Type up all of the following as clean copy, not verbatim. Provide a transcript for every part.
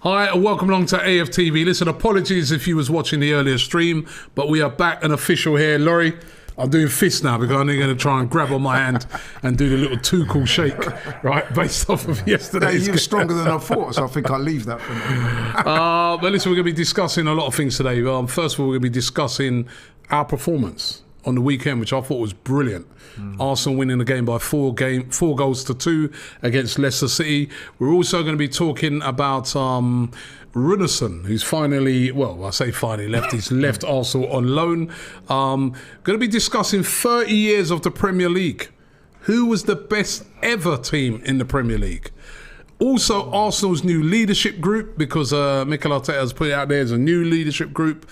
Hi, and welcome along to AFTV. Listen, apologies if you was watching the earlier stream, but we are back and official here. Laurie, I'm doing fists now because I'm going to try and grab on my hand and do the little Tuchel shake, right, based off of yesterday's. You're stronger than I thought, so I think I'll leave that for now. But listen, we're going to be discussing a lot of things today. First of all, we're going to be discussing our performance on the weekend, which I thought was brilliant. Arsenal winning the game by 4 goals to 2 against Leicester City. We're also going to be talking about Runarsson, who's finally, well, I say finally left. He's left Arsenal on loan. Going to be discussing 30 years of the Premier League. Who was the best ever team in the Premier League? Also, Arsenal's new leadership group, because Mikel Arteta has put it out there as a new leadership group.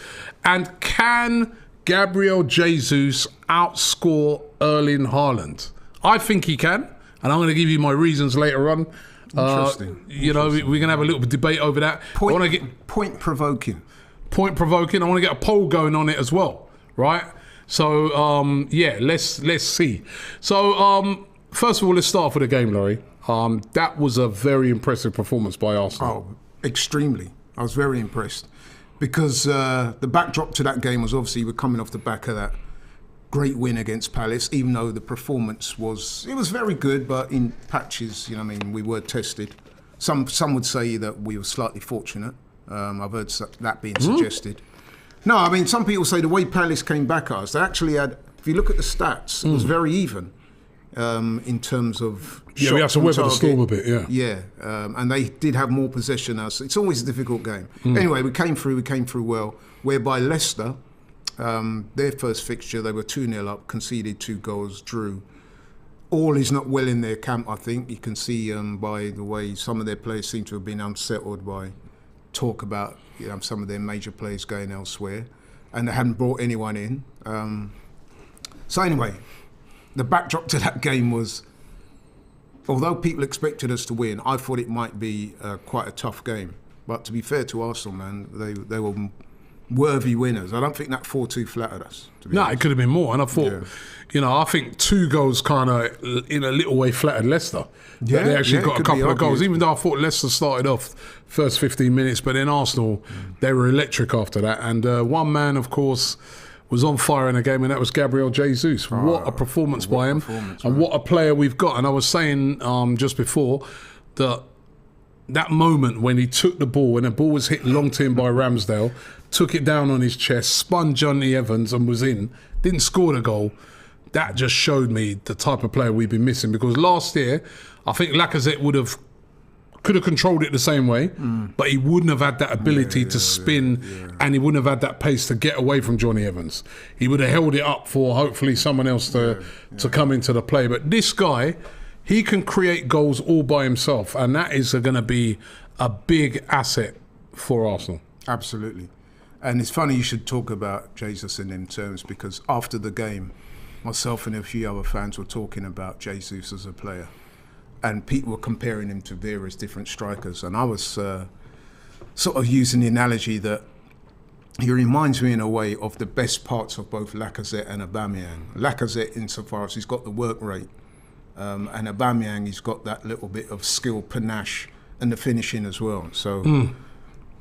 And can Gabriel Jesus outscore Erling Haaland? I think he can, and I'm going to give you my reasons later on. Interesting. We're going to have a little debate over that. Point provoking. Point provoking. I want to get a poll going on it as well, right? So let's see. So first of all, let's start off with the game, Laurie. That was a very impressive performance by Arsenal. Oh, extremely. I was very impressed. Because the backdrop to that game was obviously we're coming off the back of that great win against Palace, even though the performance was very good, but in patches, we were tested. Some would say that we were slightly fortunate. I've heard that being suggested. No, some people say the way Palace came back at us, they actually had, if you look at the stats, it was very even in terms of we had to weather the storm a bit, Yeah, and they did have more possession than us. It's always a difficult game. Anyway, we came through well, whereby Leicester, their first fixture, they were 2-0 up, conceded 2 goals, drew. All is not well in their camp, I think. You can see by the way some of their players seem to have been unsettled by talk about some of their major players going elsewhere, and they hadn't brought anyone in. So anyway, the backdrop to that game was, although people expected us to win, I thought it might be quite a tough game. But to be fair to Arsenal, man, they were worthy winners. I don't think that 4-2 flattered us. No, it could have been more. And I thought, I think 2 goals kind of, in a little way, flattered Leicester. Yeah, they actually got a couple of goals, even though I thought Leicester started off first 15 minutes, but then Arsenal, they were electric after that. And one man, of course, was on fire in the game, and that was Gabriel Jesus. What a performance by him, and what a player we've got. And I was saying just before that moment when he took the ball, when the ball was hit long to him by Ramsdale, took it down on his chest, spun Johnny Evans and was in, didn't score the goal. That just showed me the type of player we've been missing, because last year I think Lacazette could have controlled it the same way, but he wouldn't have had that ability to spin, and he wouldn't have had that pace to get away from Johnny Evans. He would have held it up for hopefully someone else to come into the play. But this guy, he can create goals all by himself, and that is going to be a big asset for Arsenal. Absolutely. And it's funny you should talk about Jesus in them terms, because after the game, myself and a few other fans were talking about Jesus as a player. And people were comparing him to various different strikers. And I was sort of using the analogy that he reminds me in a way of the best parts of both Lacazette and Aubameyang. Lacazette insofar as he's got the work rate, and Aubameyang, he's got that little bit of skill, panache, and the finishing as well. So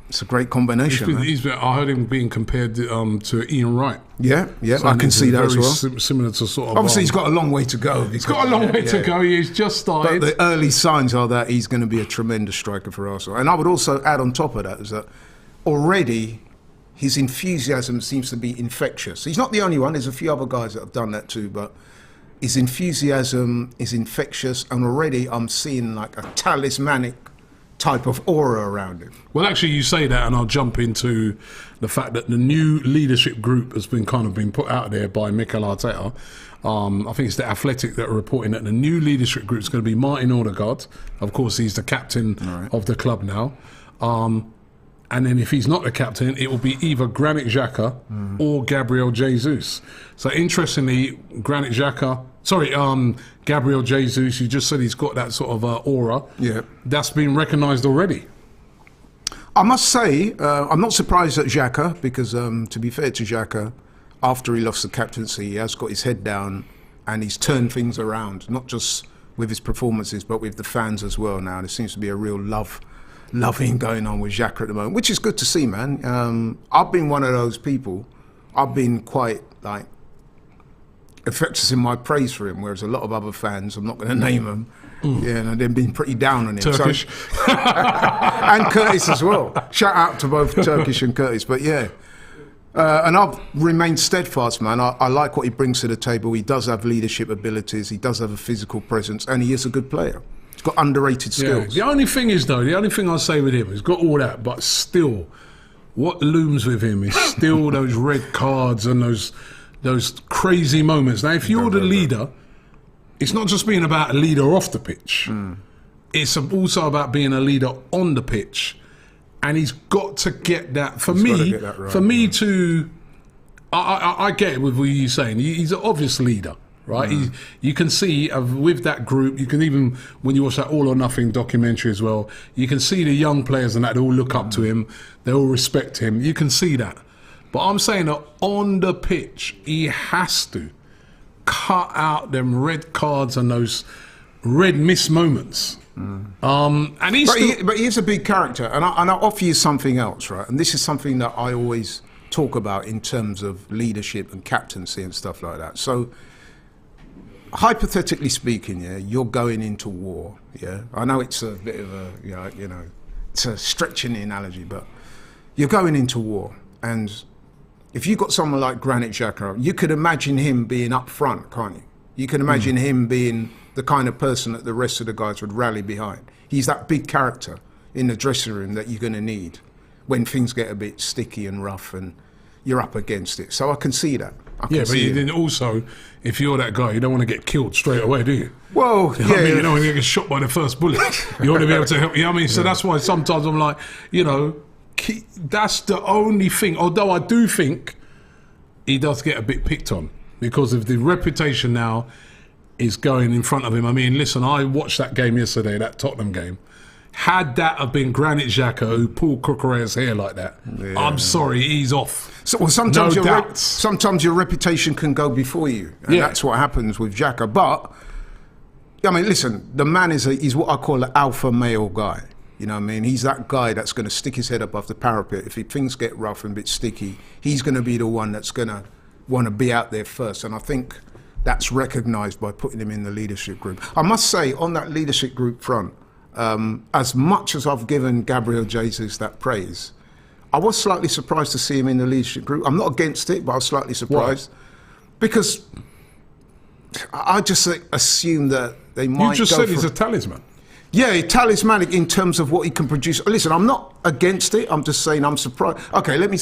it's a great combination. I heard him being compared to Ian Wright. Yeah, so I can see that as well. Similar to sort of. Obviously, he's got a long way to go. He's got a long way to go. He's just started. But the early signs are that he's going to be a tremendous striker for Arsenal. And I would also add on top of that is that already his enthusiasm seems to be infectious. He's not the only one. There's a few other guys that have done that too, but his enthusiasm is infectious, and already I'm seeing like a talismanic type of aura around him. Well, actually, you say that, and I'll jump into the fact that the new leadership group has been put out there by Mikel Arteta. I think it's the Athletic that are reporting that the new leadership group is going to be Martin Odegaard. Of course, he's the captain of the club now. And then if he's not the captain, it will be either Granit Xhaka or Gabriel Jesus. So interestingly, Gabriel Jesus, you just said he's got that sort of aura. Yeah. That's been recognised already. I must say, I'm not surprised at Xhaka, because to be fair to Xhaka, after he lost the captaincy, he has got his head down and he's turned things around, not just with his performances, but with the fans as well now. There seems to be a real love loving going on with Xhaka at the moment, which is good to see, man. I've been one of those people. I've been quite like effective in my praise for him, whereas a lot of other fans, I'm not going to name them, and they've been pretty down on him. Turkish. So, and Curtis as well. Shout out to both Turkish and Curtis. But yeah, and I've remained steadfast, man. I like what he brings to the table. He does have leadership abilities. He does have a physical presence, and he is a good player. He's got underrated skills. The only thing is, though, the only thing I'll say with him, he's got all that, but still, what looms with him is still those red cards and those crazy moments. Now, if you're the leader, it's not just being about a leader off the pitch. It's also about being a leader on the pitch. And he's got to get that. For me, I get it with what you're saying. He's an obvious leader, right? You can see with that group, you can even, when you watch that All or Nothing documentary as well, you can see the young players and that, they all look up to him. They all respect him. You can see that. But I'm saying that on the pitch, he has to cut out them red cards and those red missed moments. And he's but he is a big character, and I'll offer you something else, right? And this is something that I always talk about in terms of leadership and captaincy and stuff like that. So, hypothetically speaking, you're going into war. I know it's a bit of a it's a stretching the analogy, but you're going into war, and if you've got someone like Granit Xhaka, you could imagine him being up front, can't you? You can imagine him being the kind of person that the rest of the guys would rally behind. He's that big character in the dressing room that you're going to need when things get a bit sticky and rough and you're up against it. So I can see that. But then also, if you're that guy, you don't want to get killed straight away, do you? Well, you don't want to get shot by the first bullet. You want to be able to help. You know what I mean? So that's why sometimes I'm like, that's the only thing. Although I do think he does get a bit picked on because of the reputation now is going in front of him. I mean, listen, I watched that game yesterday, that Tottenham game. Had that have been Granit Xhaka who pulled Cucurella's hair like that, I'm sorry, he's off. So sometimes your reputation can go before you, and that's what happens with Xhaka. But I mean, listen, the man he's what I call an alpha male guy. You know what I mean? He's that guy that's going to stick his head above the parapet. If things get rough and a bit sticky, he's going to be the one that's going to want to be out there first. And I think that's recognised by putting him in the leadership group. I must say, on that leadership group front, as much as I've given Gabriel Jesus that praise, I was slightly surprised to see him in the leadership group. I'm not against it, but I was slightly surprised. Why? Because I just assume that they might. You just said he's a talisman. Yeah, talismanic in terms of what he can produce. Listen, I'm not against it. I'm just saying I'm surprised. Okay, let me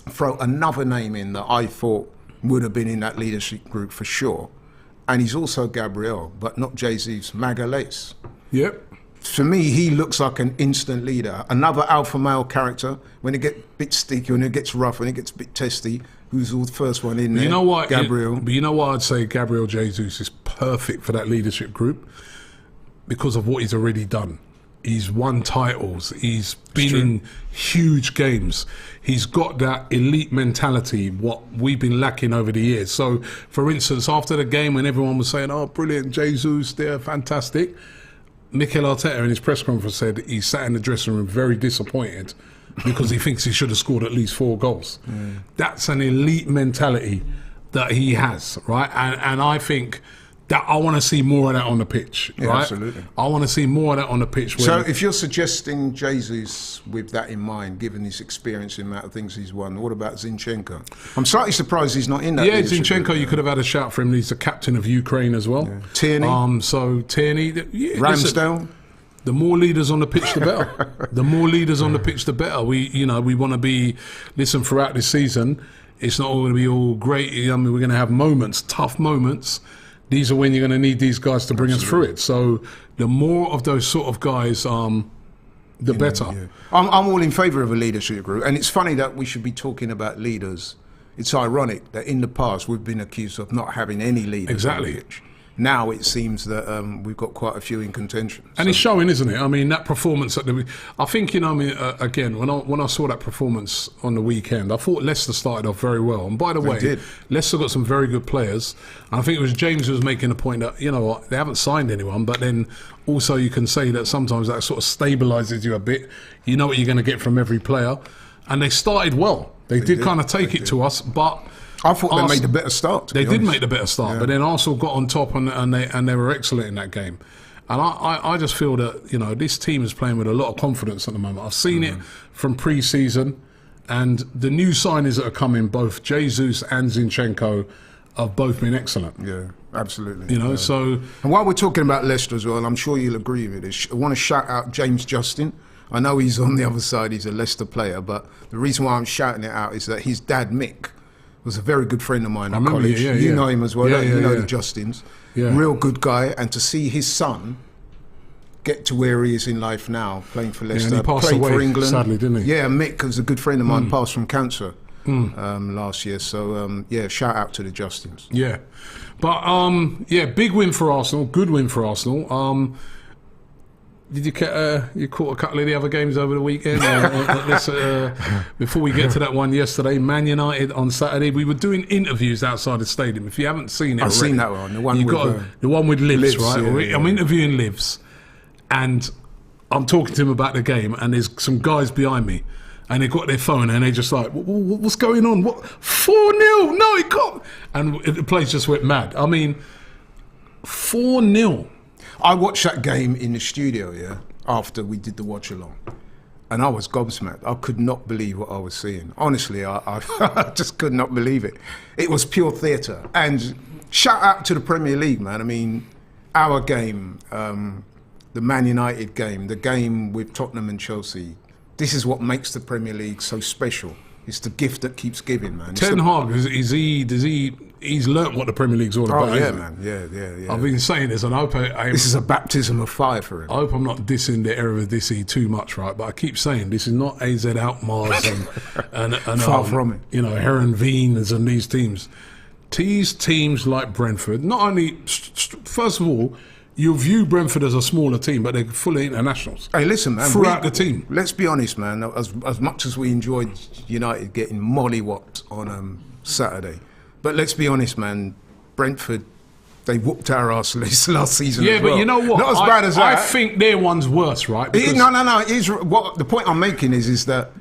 throw another name in that I thought would have been in that leadership group for sure. And he's also Gabriel, but not Jesus, Magalhaes. Yep. For me, he looks like an instant leader. Another alpha male character. When it gets a bit sticky, when it gets rough, when it gets a bit testy, who's the first one in there? You know what? Gabriel. But you know what? I'd say Gabriel Jesus is perfect for that leadership group because of what he's already done. He's won titles. He's been in huge games. He's got that elite mentality, what we've been lacking over the years. So, for instance, after the game when everyone was saying, oh, brilliant, Jesus, they're fantastic, Mikel Arteta in his press conference said he sat in the dressing room very disappointed because he thinks he should have scored at least 4 goals. That's an elite mentality that he has, right? And I think that I want to see more of that on the pitch, right? Absolutely. I want to see more of that on the pitch. So if you're suggesting Jesus with that in mind, given his experience in the amount of things he's won, what about Zinchenko? I'm slightly surprised he's not in that. Yeah, Zinchenko, group, you could have had a shout for him. He's the captain of Ukraine as well. Yeah. Tierney. So Tierney. Ramsdale. Listen, the more leaders on the pitch, the better. The more leaders on the pitch, the better. We want to be, throughout this season, it's not all going to be all great. I mean, we're going to have moments, tough moments. These are when you're going to need these guys to bring us through it. So the more of those sort of guys, the better. Yeah. I'm all in favour of a leadership group. And it's funny that we should be talking about leaders. It's ironic that in the past we've been accused of not having any leaders. Exactly. now it seems that we've got quite a few in contention. And it's showing, isn't it? I mean, that performance I think, again, when I saw that performance on the weekend, I thought Leicester started off very well. And by the way, Leicester got some very good players. And I think it was James who was making a point that, they haven't signed anyone, but then also you can say that sometimes that sort of stabilises you a bit. You know what you're going to get from every player. And they started well. They did kind of take it to us, but I thought Arsenal, they made the better start. They did make the better start, but then Arsenal got on top and they were excellent in that game. And I just feel that this team is playing with a lot of confidence at the moment. I've seen it from pre-season, and the new signings that are coming, both Jesus and Zinchenko, have both been excellent. Yeah, absolutely. So. And while we're talking about Leicester as well, and I'm sure you'll agree with this, I want to shout out James Justin. I know he's on the other side; he's a Leicester player, but the reason why I'm shouting it out is that his dad Mick was a very good friend of mine at college. You know him as well. You know the Justins. Yeah. Real good guy. And to see his son get to where he is in life now, playing for Leicester, and he passed played away, for England. Sadly, didn't he? Yeah, Mick was a good friend of mine, passed from cancer last year. So, shout out to the Justins. Yeah. But, big win for Arsenal. Good win for Arsenal. Did you caught a couple of the other games over the weekend? Before we get to that one yesterday, Man United on Saturday. We were doing interviews outside the stadium. If you haven't seen it, I've seen that one. The one with Livs, right? I'm interviewing Livs, and I'm talking to him about the game. And there's some guys behind me, and they got their phone, and they just like, "What's going on? What 4-0? No, it can't!" And the place just went mad. I mean, 4-0. I watched that game in the studio, after we did the watch along, and I was gobsmacked. I could not believe what I was seeing. Honestly, I just could not believe it. It was pure theatre. And shout out to the Premier League, man. I mean, our game, the Man United game, the game with Tottenham and Chelsea. This is what makes the Premier League so special. It's the gift that keeps giving, man. Ten Hag, he's learnt what the Premier League's all about. Oh, yeah, man. Yeah. I've been saying this, and I hope this is a baptism of fire for him. I hope I'm not dissing the Eredivisie too much, right? But I keep saying this is not AZ Alkmaars and far from it. Herenveens and these teams. These teams like Brentford, not only, first of all, you view Brentford as a smaller team, but they're fully internationals. Hey, listen, man. Throughout the team. Let's be honest, man. As much as we enjoyed United getting mollywopped on Saturday, but let's be honest, man. Brentford, they whooped our arse last season. Yeah, as well. But you know what? Not as bad as that. I think their one's worse, right? No. It is, the point I'm making is that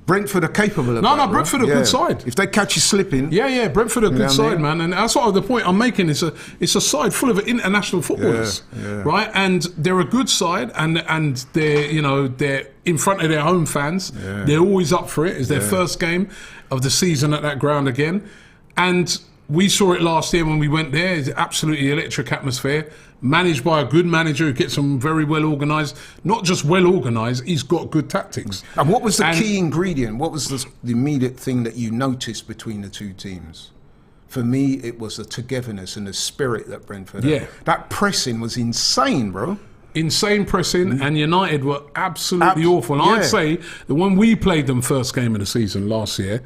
Brentford are capable of that. No, Brentford are a good side. If they catch you slipping. Yeah, Brentford are a good side, man. And that's what the point I'm making. It's a side full of international footballers, right? And they're a good side, and they're in front of their home fans. Yeah. They're always up for it. It's their first game of the season at that ground again. And we saw it last year when we went there. It's absolutely electric atmosphere, managed by a good manager who gets them very well organised. Not just well organised, he's got good tactics. And what was the key ingredient? What was the immediate thing that you noticed between the two teams? For me, it was the togetherness and the spirit that Brentford had. That pressing was insane, bro. Insane pressing, and United were absolutely awful. And I'd say that when we played them first game of the season last year,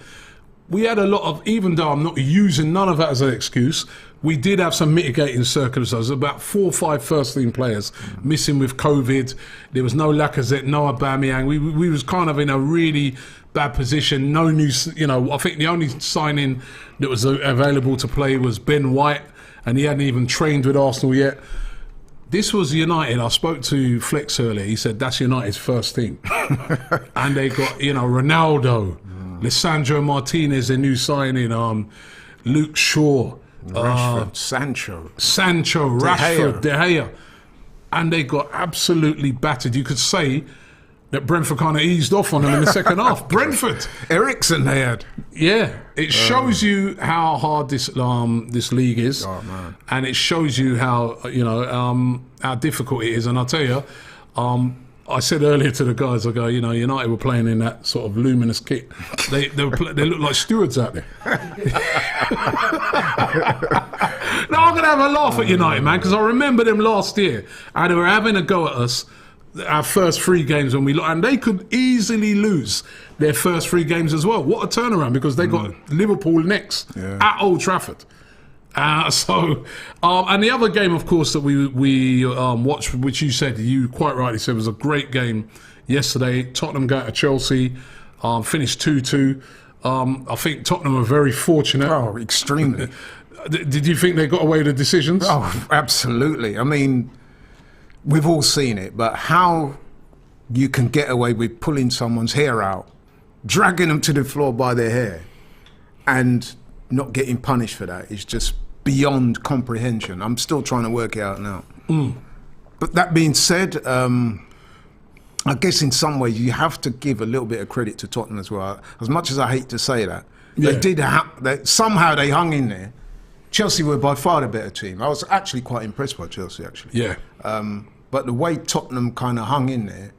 we had a lot of, even though I'm not using none of that as an excuse, we did have some mitigating circumstances. About 4 or 5 first-team players missing with COVID. There was no Lacazette, no Aubameyang. We was kind of in a really bad position. No new, I think the only signing that was available to play was Ben White, and he hadn't even trained with Arsenal yet. This was United. I spoke to Flex earlier. He said that's United's first team. And they got, Ronaldo, Lisandro Martinez, their new signing, Luke Shaw, Rashford, Sancho, Rashford, De Gea. And they got absolutely battered. You could say that Brentford kind of eased off on them in the second half. Brentford. Eriksen they had. Yeah. It shows you how hard this league is. Oh, man. And it shows you how, how difficult it is. And I'll tell you, I said earlier to the guys, I go, United were playing in that sort of luminous kit. They look like stewards out there. Now I'm going to have a laugh at United, man, because I remember them last year. And they were having a go at us, our first 3 games and they could easily lose their first 3 games as well. What a turnaround, because they got Liverpool next at Old Trafford. And the other game, of course, that we watched, which you said, you quite rightly said, was a great game yesterday. Tottenham going to Chelsea, finished 2-2. I think Tottenham are very fortunate. Oh, extremely. Did you think they got away with the decisions? Oh, absolutely. I mean, we've all seen it, but how you can get away with pulling someone's hair out, dragging them to the floor by their hair, and not getting punished for that is just beyond comprehension. I'm still trying to work it out now. But that being said, I guess in some ways you have to give a little bit of credit to Tottenham as well. As much as I hate to say that, somehow they hung in there. Chelsea were by far the better team. I was actually quite impressed by Chelsea, actually. Yeah. But the way Tottenham kind of hung in there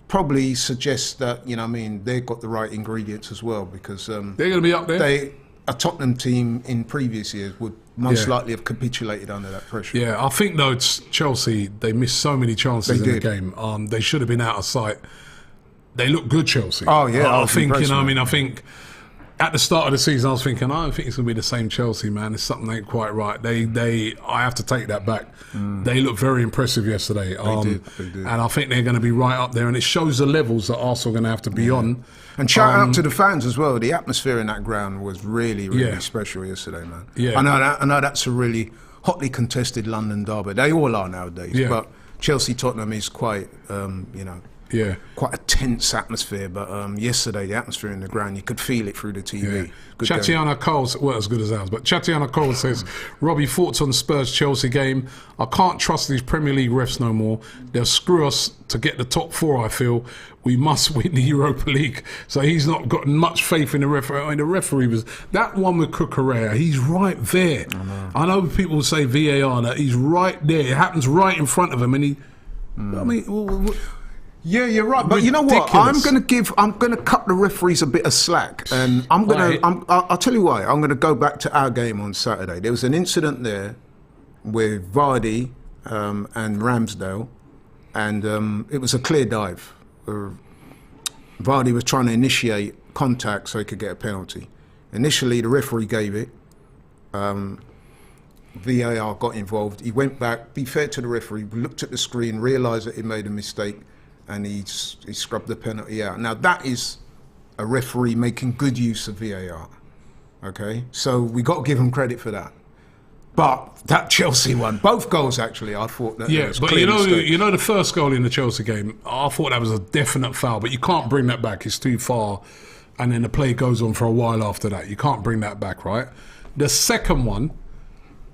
probably suggests that, you know what I mean, they've got the right ingredients as well, because they're going to be up there. A Tottenham team in previous years would most likely have capitulated under that pressure. Yeah, I think though Chelsea, they missed so many chances in the game. They should have been out of sight. They look good, Chelsea. Oh yeah, I think, you know, I mean, I think at the start of the season I was thinking, I don't think it's going to be the same Chelsea, man. There's something ain't quite right. I have to take that back. They looked very impressive yesterday. They did. And I think they're going to be right up there, and it shows the levels that Arsenal are going to have to be on. And shout out to the fans as well. The atmosphere in that ground was really, really special yesterday, man. Yeah. I know that's a really hotly contested London derby. They all are nowadays. Yeah. But Chelsea-Tottenham is quite, quite a tense atmosphere. But yesterday, the atmosphere in the ground, you could feel it through the TV. Yeah. Chatiana Cole, well, as good as ours, but Chatiana Cole says, Robbie, thoughts on Spurs-Chelsea game? I can't trust these Premier League refs no more. They'll screw us to get the top four, I feel. We must win the Europa League. So he's not got much faith in the referee. I mean, the referee was... That one with Cucurella, he's right there. I know people say VAR, that he's right there. It happens right in front of him, and he... I mean... Yeah, you're right. But you know what? I'm going to cut the referees a bit of slack, and I'll tell you why. I'm going to go back to our game on Saturday. There was an incident there with Vardy and Ramsdale, and it was a clear dive. Vardy was trying to initiate contact so he could get a penalty. Initially, the referee gave it. VAR got involved. He went back. Be fair to the referee. Looked at the screen, realised that he made a mistake, and he scrubbed the penalty out. Now that is a referee making good use of VAR. Okay, so we got to give him credit for that. But that Chelsea one, both goals actually, I thought that. Yeah, but you know the first goal in the Chelsea game, I thought that was a definite foul. But you can't bring that back; it's too far. And then the play goes on for a while after that. You can't bring that back, right? The second one,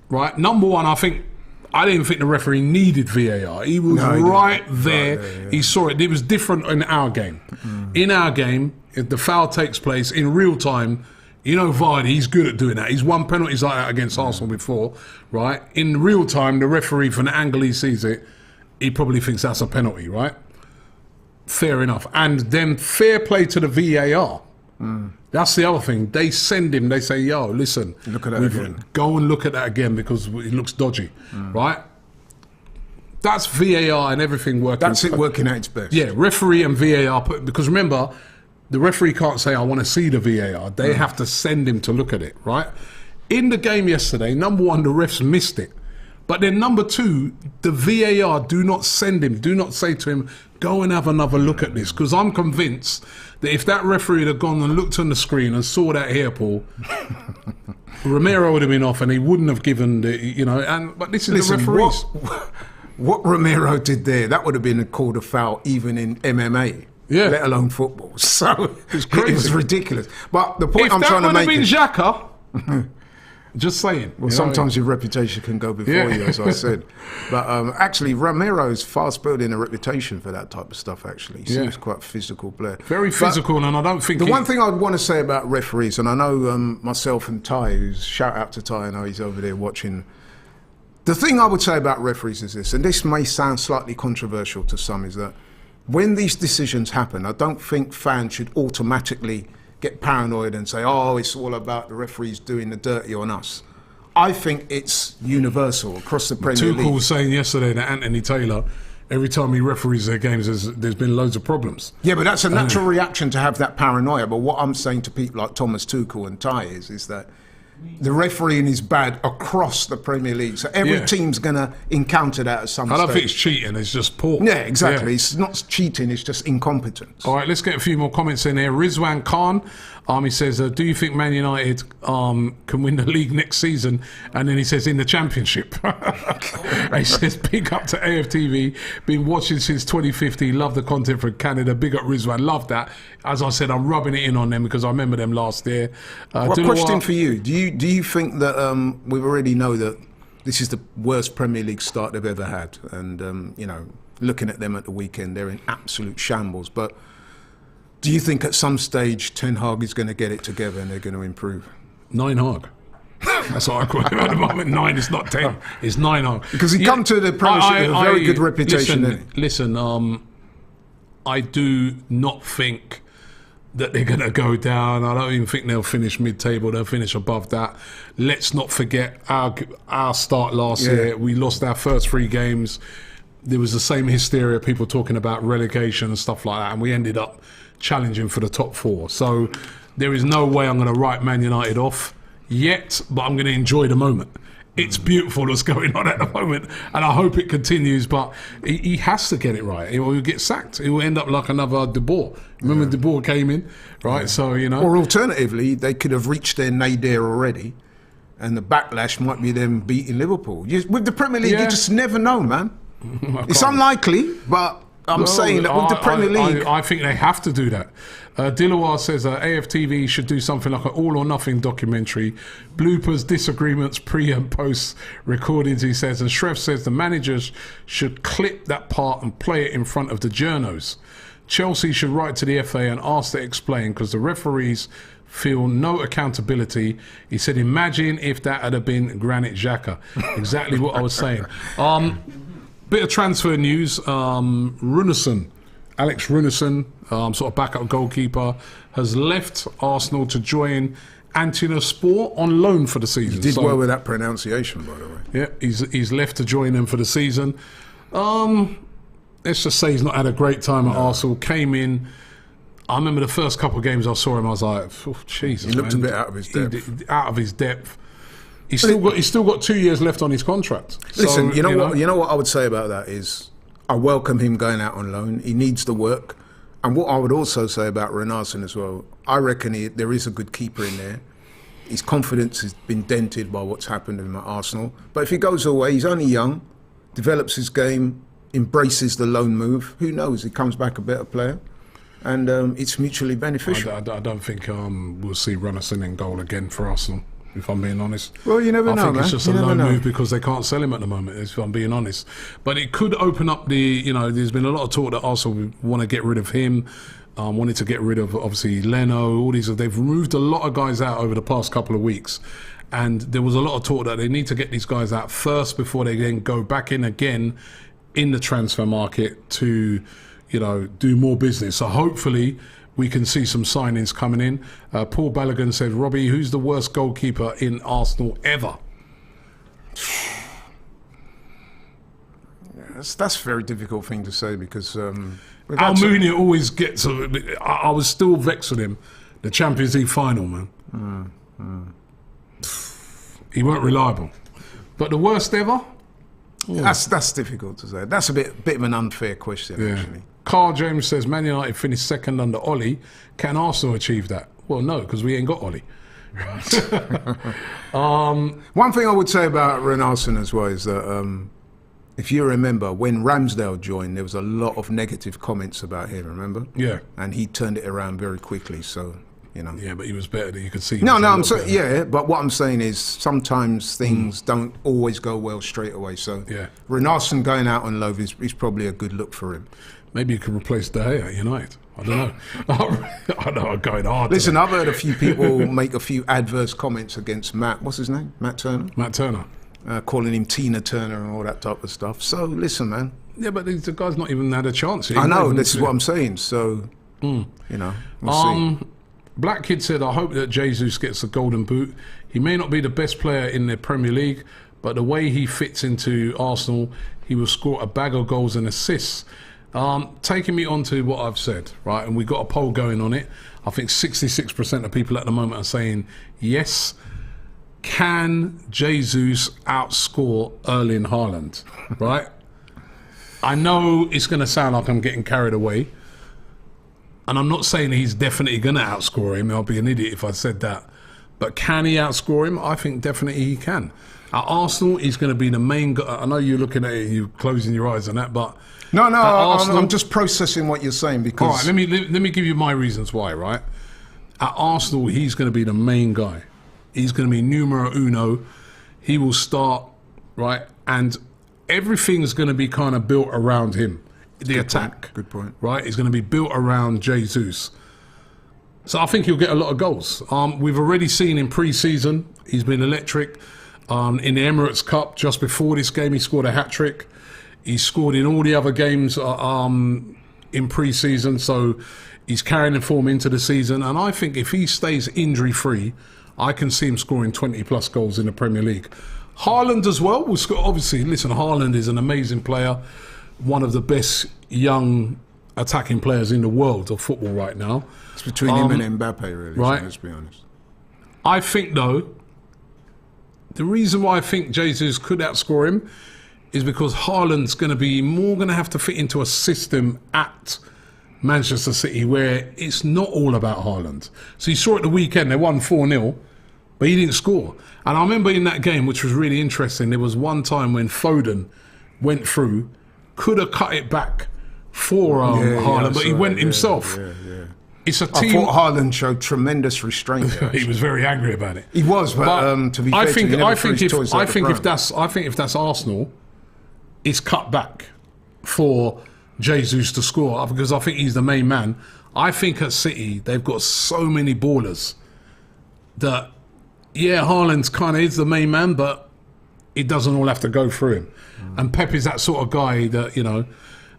right? Number one, I didn't think the referee needed VAR. He was right there. Right there. He saw it. It was different in our game. In our game, if the foul takes place in real time, you know Vardy, he's good at doing that. He's won penalties like that against Arsenal before, right? In real time, the referee, from the angle he sees it, he probably thinks that's a penalty, right? Fair enough. And then fair play to the VAR. That's the other thing. They send him, they say, yo, listen, look at that again. Go and look at that again because it looks dodgy, right? That's VAR and everything working. That's it working at its best. Yeah, referee and VAR, because remember, the referee can't say, I want to see the VAR. They have to send him to look at it, right? In the game yesterday, number one, the refs missed it. But then number two, the VAR do not send him, do not say to him, go and have another look at this. Because I'm convinced that if that referee had gone and looked on the screen and saw that hair pull, Romero would have been off and he wouldn't have given the, but this is the referees. What Romero did there, that would have been called a foul even in MMA. Yeah. Let alone football. So it was ridiculous. But the point I'm trying to make is... If that would have been Xhaka... Just saying. Well, sometimes your reputation can go before you, as I said. But actually, Romero's fast building a reputation for that type of stuff, actually. He seems quite a physical player. Very physical, and I don't think... The one thing I'd want to say about referees, and I know myself and Ty, shout out to Ty, I know he's over there watching. The thing I would say about referees is this, and this may sound slightly controversial to some, is that when these decisions happen, I don't think fans should automatically get paranoid and say, oh, it's all about the referees doing the dirty on us. I think it's universal across the Premier League. Tuchel was saying yesterday that Anthony Taylor, every time he referees their games, there's been loads of problems. Yeah, but that's a natural reaction to have that paranoia. But what I'm saying to people like Thomas Tuchel and Ty is that the refereeing is bad across the Premier League. So every team's going to encounter that at some stage. I don't think it's cheating, it's just poor. Yeah, exactly. Yeah. It's not cheating, it's just incompetence. All right, let's get a few more comments in here. Rizwan Khan, he says, do you think Man United can win the league next season? And then he says, in the Championship. He says, big up to AFTV. Been watching since 2015. Love the content from Canada. Big up Rizwan. Love that. As I said, I'm rubbing it in on them because I remember them last year. Question for you. Do you think that we already know that this is the worst Premier League start they've ever had? And, looking at them at the weekend, they're in absolute shambles. But do you think at some stage Ten Hag is going to get it together and they're going to improve? 9 Hag. That's what I call him at the moment. 9 is not 10. It's 9 Hag. Because he come to the Premiership with a very good reputation. Listen, I do not think that they're going to go down. I don't even think they'll finish mid-table. They'll finish above that. Let's not forget our start last year. We lost our first 3 games. There was the same hysteria, people talking about relegation and stuff like that, and we ended up challenging for the top 4. So there is no way I'm going to write Man United off yet, but I'm going to enjoy the moment. It's beautiful what's going on at the moment, and I hope it continues, but he has to get it right. He will get sacked. He will end up like another De Boer. Remember De Boer came in, right? Yeah. So, Or alternatively, they could have reached their nadir already, and the backlash might be them beating Liverpool. With the Premier League, you just never know, man. It's unlikely, but I'm saying that with the Premier League... I think they have to do that. Dilawar says AFTV should do something like an all or nothing documentary. Bloopers, disagreements, pre and post recordings, he says. And Shrev says the managers should clip that part and play it in front of the journos. Chelsea should write to the FA and ask to explain because the referees feel no accountability. He said, imagine if that had been Granit Xhaka. Exactly what I was saying. Bit of transfer news. Runarsson, Alex Runarsson, sort of backup goalkeeper, has left Arsenal to join Antalyaspor on loan for the season. He did well with that pronunciation, by the way. Yeah, he's left to join them for the season. Let's just say he's not had a great time at Arsenal. Came in. I remember the first couple of games I saw him, I was like, oh, Jesus, he looked a bit out of his depth. He's still got 2 years left on his contract. Listen, so, you know what I would say about that is I welcome him going out on loan. He needs the work. And what I would also say about Runarsson as well, I reckon there is a good keeper in there. His confidence has been dented by what's happened to him at Arsenal. But if he goes away, he's only young, develops his game, embraces the loan move. Who knows? He comes back a better player. And it's mutually beneficial. I don't think we'll see Runarsson in goal again for Arsenal, if I'm being honest. Well, you never know, I think it's just a loan move because they can't sell him at the moment, if I'm being honest. But it could open up there's been a lot of talk that Arsenal want to get rid of him, wanted to get rid of, obviously, Leno, all these. They've removed a lot of guys out over the past couple of weeks. And there was a lot of talk that they need to get these guys out first before they then go back in again in the transfer market to, do more business. So hopefully we can see some signings coming in. Paul Balogun said, Robbie, who's the worst goalkeeper in Arsenal ever? That's a very difficult thing to say because... Almunia always gets... I was still vexed with him. The Champions League final, man. He weren't reliable. But the worst ever? That's difficult to say. That's a bit of an unfair question, actually. Carl James says, Man United finished second under Ollie. Can Arsenal achieve that? Well, no, because we ain't got Ollie. One thing I would say about Runarsson as well is that if you remember, when Ramsdale joined, there was a lot of negative comments about him, remember? Yeah. And he turned it around very quickly, so... Yeah, but he was better than you could see. But what I'm saying is sometimes things don't always go well straight away. So Runarsson going out on loan is probably a good look for him. Maybe you could replace De Gea at United. I don't know. I know I'm going hard. Listen, I've heard a few people make a few adverse comments against what's his name? Matt Turner? Matt Turner. Calling him Tina Turner and all that type of stuff. So listen, man. Yeah, but the guy's not even had a chance. I know, this is what I'm saying. So, we'll see. Black Kid said, I hope that Jesus gets the golden boot. He may not be the best player in the Premier League, but the way he fits into Arsenal, he will score a bag of goals and assists. Taking me on to what I've said, right? And we've got a poll going on it. I think 66% of people at the moment are saying yes. can Jesus outscore Erling Haaland? Right? I know it's going to sound like I'm getting carried away. And I'm not saying he's definitely going to outscore him. I'll be an idiot if I said that. But can he outscore him? I think definitely he can. At Arsenal, he's going to be the main guy. I know you're looking at it, you're closing your eyes on that, but... No, Arsenal, I'm just processing what you're saying because... All right, let me give you my reasons why, right? At Arsenal, he's going to be the main guy. He's going to be numero uno. He will start, right? And everything's going to be kind of built around him. The attack. Good point. Right? It's going to be built around Jesus. So I think he'll get a lot of goals. We've already seen in pre-season, he's been electric. In the Emirates Cup, just before this game, he scored a hat-trick. He scored in all the other games in pre-season, so he's carrying the form into the season. And I think if he stays injury-free, I can see him scoring 20-plus goals in the Premier League. Haaland as well will score. Obviously, listen, Haaland is an amazing player, one of the best young attacking players in the world of football right now. It's between him and Mbappe, really, right? So let's be honest. I think, though, the reason why I think Jesus could outscore him is because Haaland's going to have to fit into a system at Manchester City where it's not all about Haaland. So you saw at the weekend, they won 4-0, but he didn't score. And I remember in that game, which was really interesting, there was one time when Foden went through, could have cut it back for Haaland, but he went himself. It's a team. I thought Haaland showed tremendous restraint. He was very angry about it. He was, but to be fair, I think if that's Arsenal, it's cut back for Jesus to score because I think he's the main man. I think at City they've got so many ballers that Haaland's kind of is the main man, but it doesn't all have to go through him. And Pep is that sort of guy that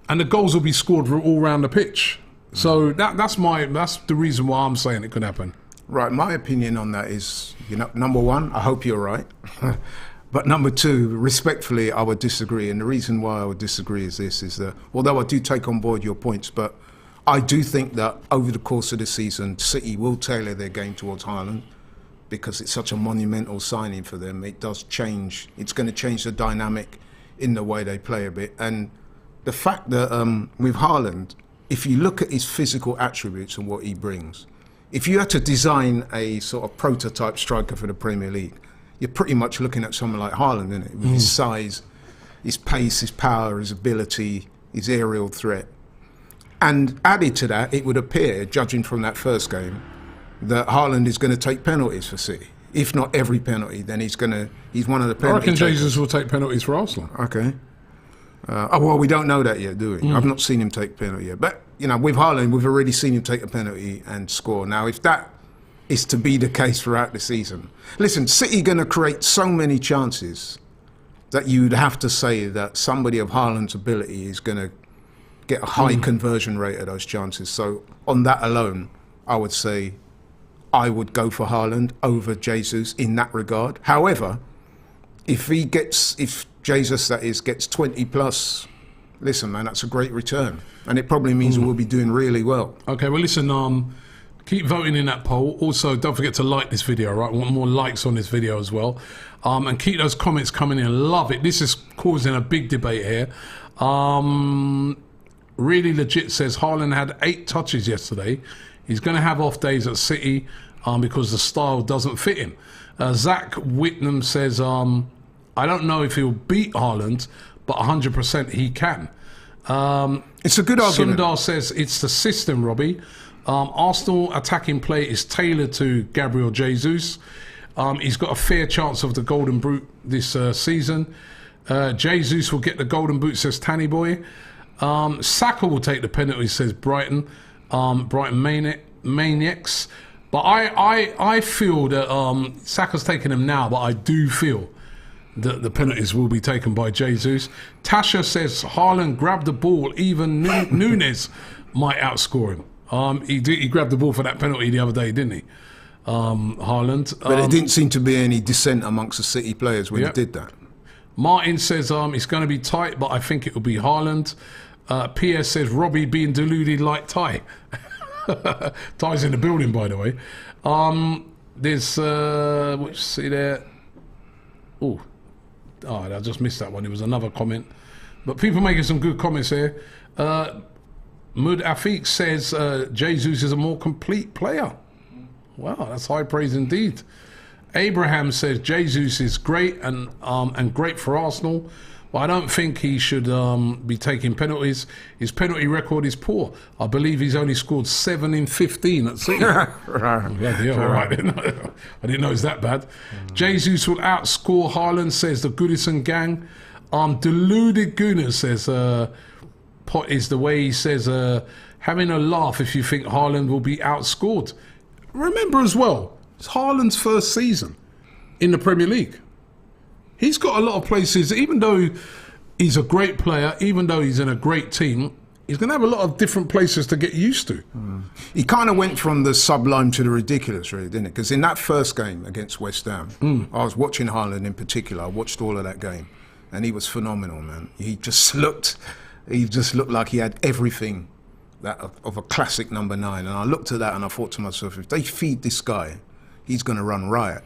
and the goals will be scored all around the pitch. So that's the reason why I'm saying it could happen. Right, my opinion on that is, number one, I hope you're right. But number two, respectfully, I would disagree. And the reason why I would disagree is that although I do take on board your points, but I do think that over the course of the season, City will tailor their game towards Haaland because it's such a monumental signing for them. It does change. It's going to change the dynamic in the way they play a bit. And the fact that with Haaland, if you look at his physical attributes and what he brings, if you had to design a sort of prototype striker for the Premier League, you're pretty much looking at someone like Haaland, isn't it? With his size, his pace, his power, his ability, his aerial threat. And added to that, it would appear, judging from that first game, that Haaland is going to take penalties for City. If not every penalty, then he's one of the penalty I reckon takers. Jesus will take penalties for Arsenal. Okay. Well, we don't know that yet, do we? I've not seen him take a penalty yet. But, with Haaland, we've already seen him take a penalty and score. Now, if that is to be the case throughout the season, listen, City going to create so many chances that you'd have to say that somebody of Haaland's ability is going to get a high conversion rate of those chances. So on that alone, I would say I would go for Haaland over Jesus in that regard. However, if Jesus, that is, gets 20 plus, listen, man, that's a great return. And it probably means we'll be doing really well. Okay, well, listen, keep voting in that poll. Also, don't forget to like this video, right? We want more likes on this video as well. And keep those comments coming in. Love it. This is causing a big debate here. Really Legit says Haaland had 8 touches yesterday. He's going to have off days at City because the style doesn't fit him. Zach Whitnam says, I don't know if he'll beat Haaland, but 100% he can. It's a good argument. Sundar says it's the system, Robbie. Arsenal attacking play is tailored to Gabriel Jesus. He's got a fair chance of the Golden Boot this season. Jesus will get the Golden Boot, says Tanny Boy. Saka will take the penalty, says Brighton. Brighton Maniacs. But I feel that Saka's taking them now, but I do feel that the penalties will be taken by Jesus. Tasha says Haaland grabbed the ball, even Nunes might outscore him. He grabbed the ball for that penalty the other day, didn't he? Haaland. But it didn't seem to be any dissent amongst the City players when he did that. Martin says it's going to be tight, but I think it will be Haaland. PS says Robbie being deluded like Ty. Ty's in the building, by the way. There's what you see there. Oh, I just missed that one. It was another comment. But people making some good comments here. Mud Afiq says Jesus is a more complete player. Wow, that's high praise indeed. Abraham says Jesus is great and great for Arsenal, but I don't think he should be taking penalties. His penalty record is poor. I believe he's only scored 7 in 15 at City. Right. I didn't know it's that bad. Jesus will outscore Haaland, says the Goodison gang. Deluded Gooner says pot is the way he says having a laugh if you think Haaland will be outscored. Remember as well, it's Haaland's first season in the Premier League. He's got a lot of places, even though he's a great player, even though he's in a great team, he's going to have a lot of different places to get used to. He kind of went from the sublime to the ridiculous, really, didn't it? Because in that first game against West Ham, I was watching Haaland in particular. I watched all of that game, and he was phenomenal, man. He just looked like he had everything of a classic number 9. And I looked at that and I thought to myself, if they feed this guy, he's going to run riot.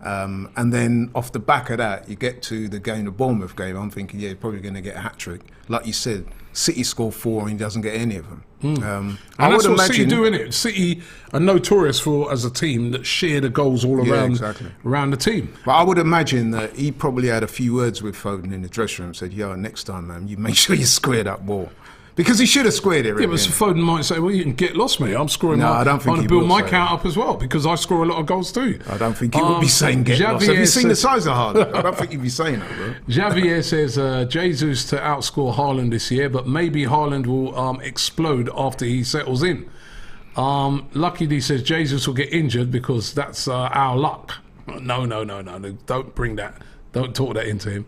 And then off the back of that, you get to the Bournemouth game, I'm thinking, yeah, he's probably going to get a hat-trick. Like you said, City scored 4 and he doesn't get any of them. And that's what City do, innit? City are notorious for, as a team, that share the goals all around the team. But I would imagine that he probably had a few words with Foden in the dressing room and said, yo, next time, man, you make sure you square that ball. Because he should have squared it. Yeah, but Foden might say, well, you can get lost, mate. I'm scoring I don't think I'm going to build my count up as well, because I score a lot of goals too. I don't think he would be saying get lost. Have you seen the size of Haaland? I don't think he'd be saying that, bro. Javier says Jesus to outscore Haaland this year, but maybe Haaland will explode after he settles in. Lucky D says Jesus will get injured because that's our luck. No. Don't bring that. Don't talk that into him.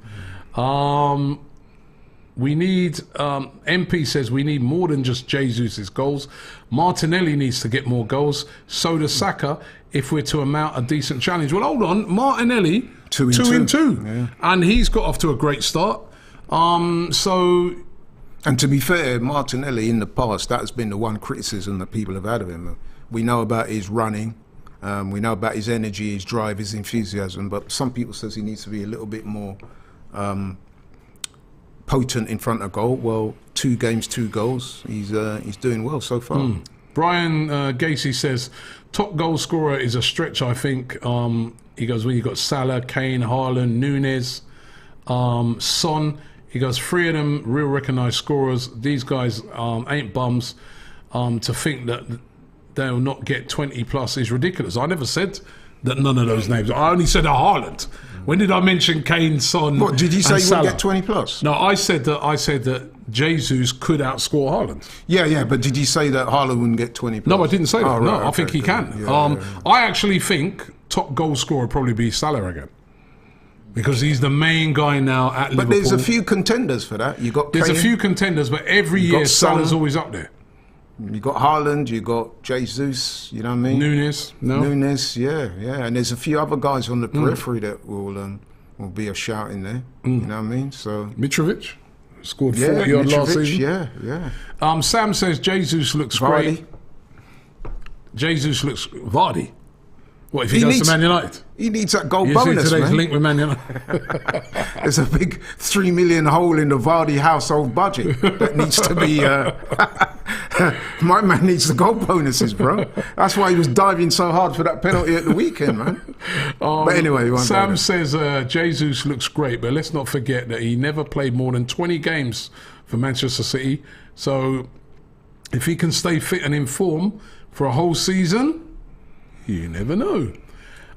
We need, MP says we need more than just Jesus' goals. Martinelli needs to get more goals. So does Saka, if we're to mount a decent challenge. Well, hold on. Martinelli, 2 in 2. Yeah. And he's got off to a great start. And to be fair, Martinelli in the past, that has been the one criticism that people have had of him. We know about his running. We know about his energy, his drive, his enthusiasm. But some people says he needs to be a little bit more potent in front of goal. Well, 2 games, 2 goals. He's doing well so far. Brian Gacy says top goal scorer is a stretch, I think. He goes, well, you got Salah, Kane, Haaland, Nunes, Son. He goes, 3 of them real recognised scorers. These guys ain't bums. To think that they'll not get 20 plus is ridiculous. I never said that none of those names. I only said a Haaland. When did I mention Kane, Son? What did you say? You would get 20 plus? No, I said that Jesus could outscore Haaland. Yeah, but did you say that Haaland wouldn't get 20 plus? No, I didn't say that. Right, no, I think he can. I actually think top goal scorer would probably be Salah again, because he's the main guy now at Liverpool. But there's a few contenders for that. There's a few contenders, but every year Salah's always up there. You got Haaland, you got Jesus, you know what I mean? Nunes, yeah. And there's a few other guys on the periphery that will be a shout in there. You know what I mean? So Mitrovic scored 40 odd last season. Yeah. Sam says Jesus looks great. Jesus looks Vardy. What if he goes to Man United? He needs that goal bonus, today's man. link with Man United. There's a big 3 million hole in the Vardy household budget that needs to be... my man needs the goal bonuses, bro. That's why he was diving so hard for that penalty at the weekend, man. But anyway... Sam says Jesus looks great, but let's not forget that he never played more than 20 games for Manchester City. So if he can stay fit and in form for a whole season... You never know.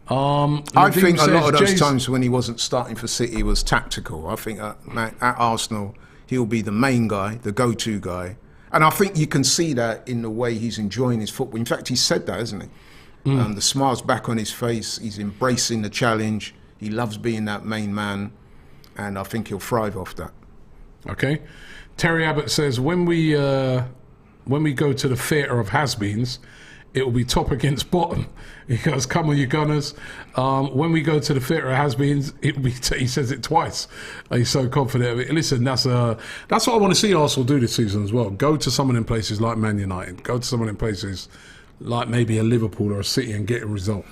I think a lot of those times when he wasn't starting for City was tactical. I think at Arsenal, he'll be the main guy, the go-to guy. And I think you can see that in the way he's enjoying his football. In fact, he said that, hasn't he? The smile's back on his face. He's embracing the challenge. He loves being that main man. And I think he'll thrive off that. Okay. Terry Abbott says, when we go to the theatre of has-beens, it will be top against bottom. He goes, come on, you Gunners. When we go to the theatre of has-beens, it will be. He says it twice. He's so confident of it. Listen, that's what I want to see Arsenal do this season as well. Go to some of them places like Man United. Go to some of them places like maybe a Liverpool or a City and get a result.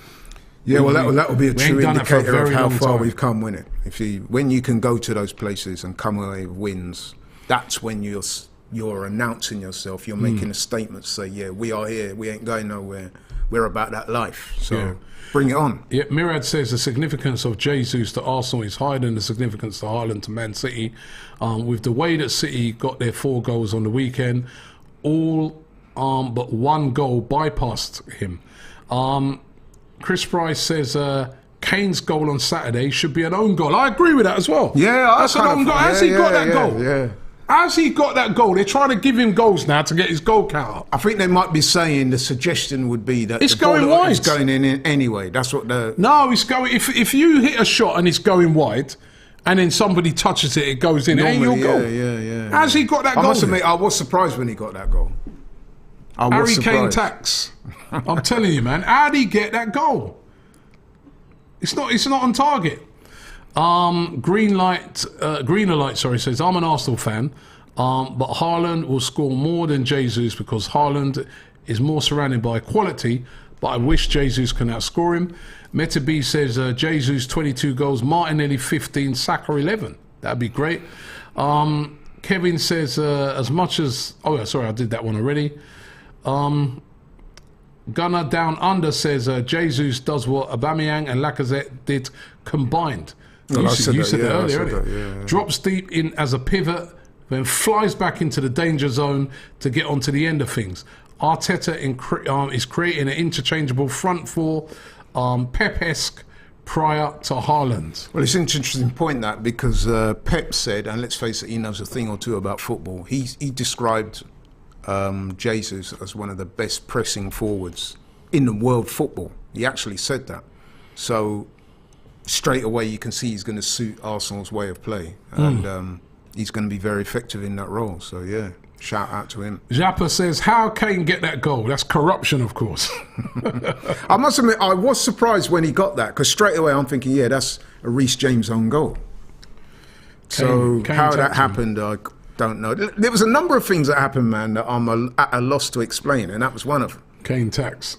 Yeah, well, that will be a true indicator of how far time. we've come, won't it? When you can go to those places and come away with wins, that's when you're announcing yourself. You're making a statement to say, yeah, we are here. We ain't going nowhere. We're about that life. So bring it on. Yeah, Mirad says the significance of Jesus to Arsenal is higher than the significance of Haaland to Man City. With the way that City got their 4 goals on the weekend, all but 1 goal bypassed him. Chris Price says Kane's goal on Saturday should be an own goal. I agree with that as well. Yeah, that's an own goal. How's he got that goal? Yeah. How's he got that goal? They're trying to give him goals now to get his goal count up. I think they might be saying the suggestion would be that it's going wide. It's going in anyway. That's what the... No, it's going... If you hit a shot and it's going wide and then somebody touches it, it goes in. Normally, it ain't your goal. Yeah. How's he got that goal? I must admit, I was surprised when he got that goal. Harry Kane tax. I'm telling you, man. How'd he get that goal? It's not on target. Greener Light, says, I'm an Arsenal fan, but Haaland will score more than Jesus because Haaland is more surrounded by quality, but I wish Jesus can outscore him. Meta B says, Jesus 22 goals, Martinelli 15, Saka 11. That'd be great. Kevin says, as much as... Oh, sorry, I did that one already. Gunnar Down Under says, Jesus does what Aubameyang and Lacazette did combined. You said that earlier. Drops deep in as a pivot, then flies back into the danger zone to get onto the end of things. Arteta is creating an interchangeable front four, Pep-esque prior to Haaland. Well, it's an interesting point that because Pep said, and let's face it, he knows a thing or two about football. He described Jesus as one of the best pressing forwards in the world football. He actually said that. So straight away you can see he's going to suit Arsenal's way of play, and he's going to be very effective in that role. So yeah, shout out to him. Japa says, how Kane get that goal? That's corruption, of course. I must admit, I was surprised when he got that, because straight away I'm thinking, yeah, that's a Reece James own goal. Kane how that happened, I don't know. There was a number of things that happened, man, that I'm at a loss to explain, and that was one of them. Kane tax.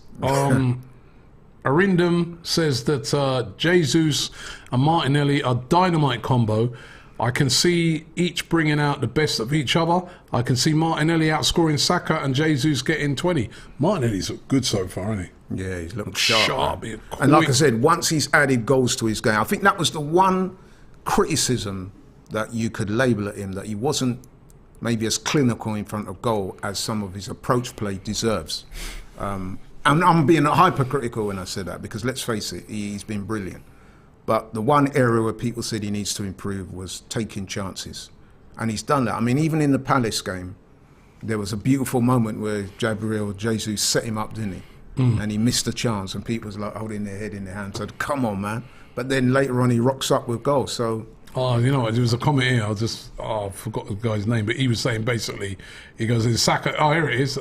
Arindam says that Jesus and Martinelli are dynamite combo. I can see each bringing out the best of each other. I can see Martinelli outscoring Saka and Jesus getting 20. Martinelli's good so far, isn't he? Yeah, he's looking sharp. And like I said, once he's added goals to his game, I think that was the one criticism that you could label at him, that he wasn't maybe as clinical in front of goal as some of his approach play deserves. And I'm being hypercritical when I say that, because let's face it, he's been brilliant. But the one area where people said he needs to improve was taking chances. And he's done that. I mean, even in the Palace game, there was a beautiful moment where Gabriel Jesus set him up, didn't he? And he missed a chance, and people was like holding their head in their hands, said, come on, man. But then later on, he rocks up with goals. So... Oh, you know what? There was a comment here. I forgot the guy's name, but he was saying basically, he goes, "Is Saka?" Oh, here it is.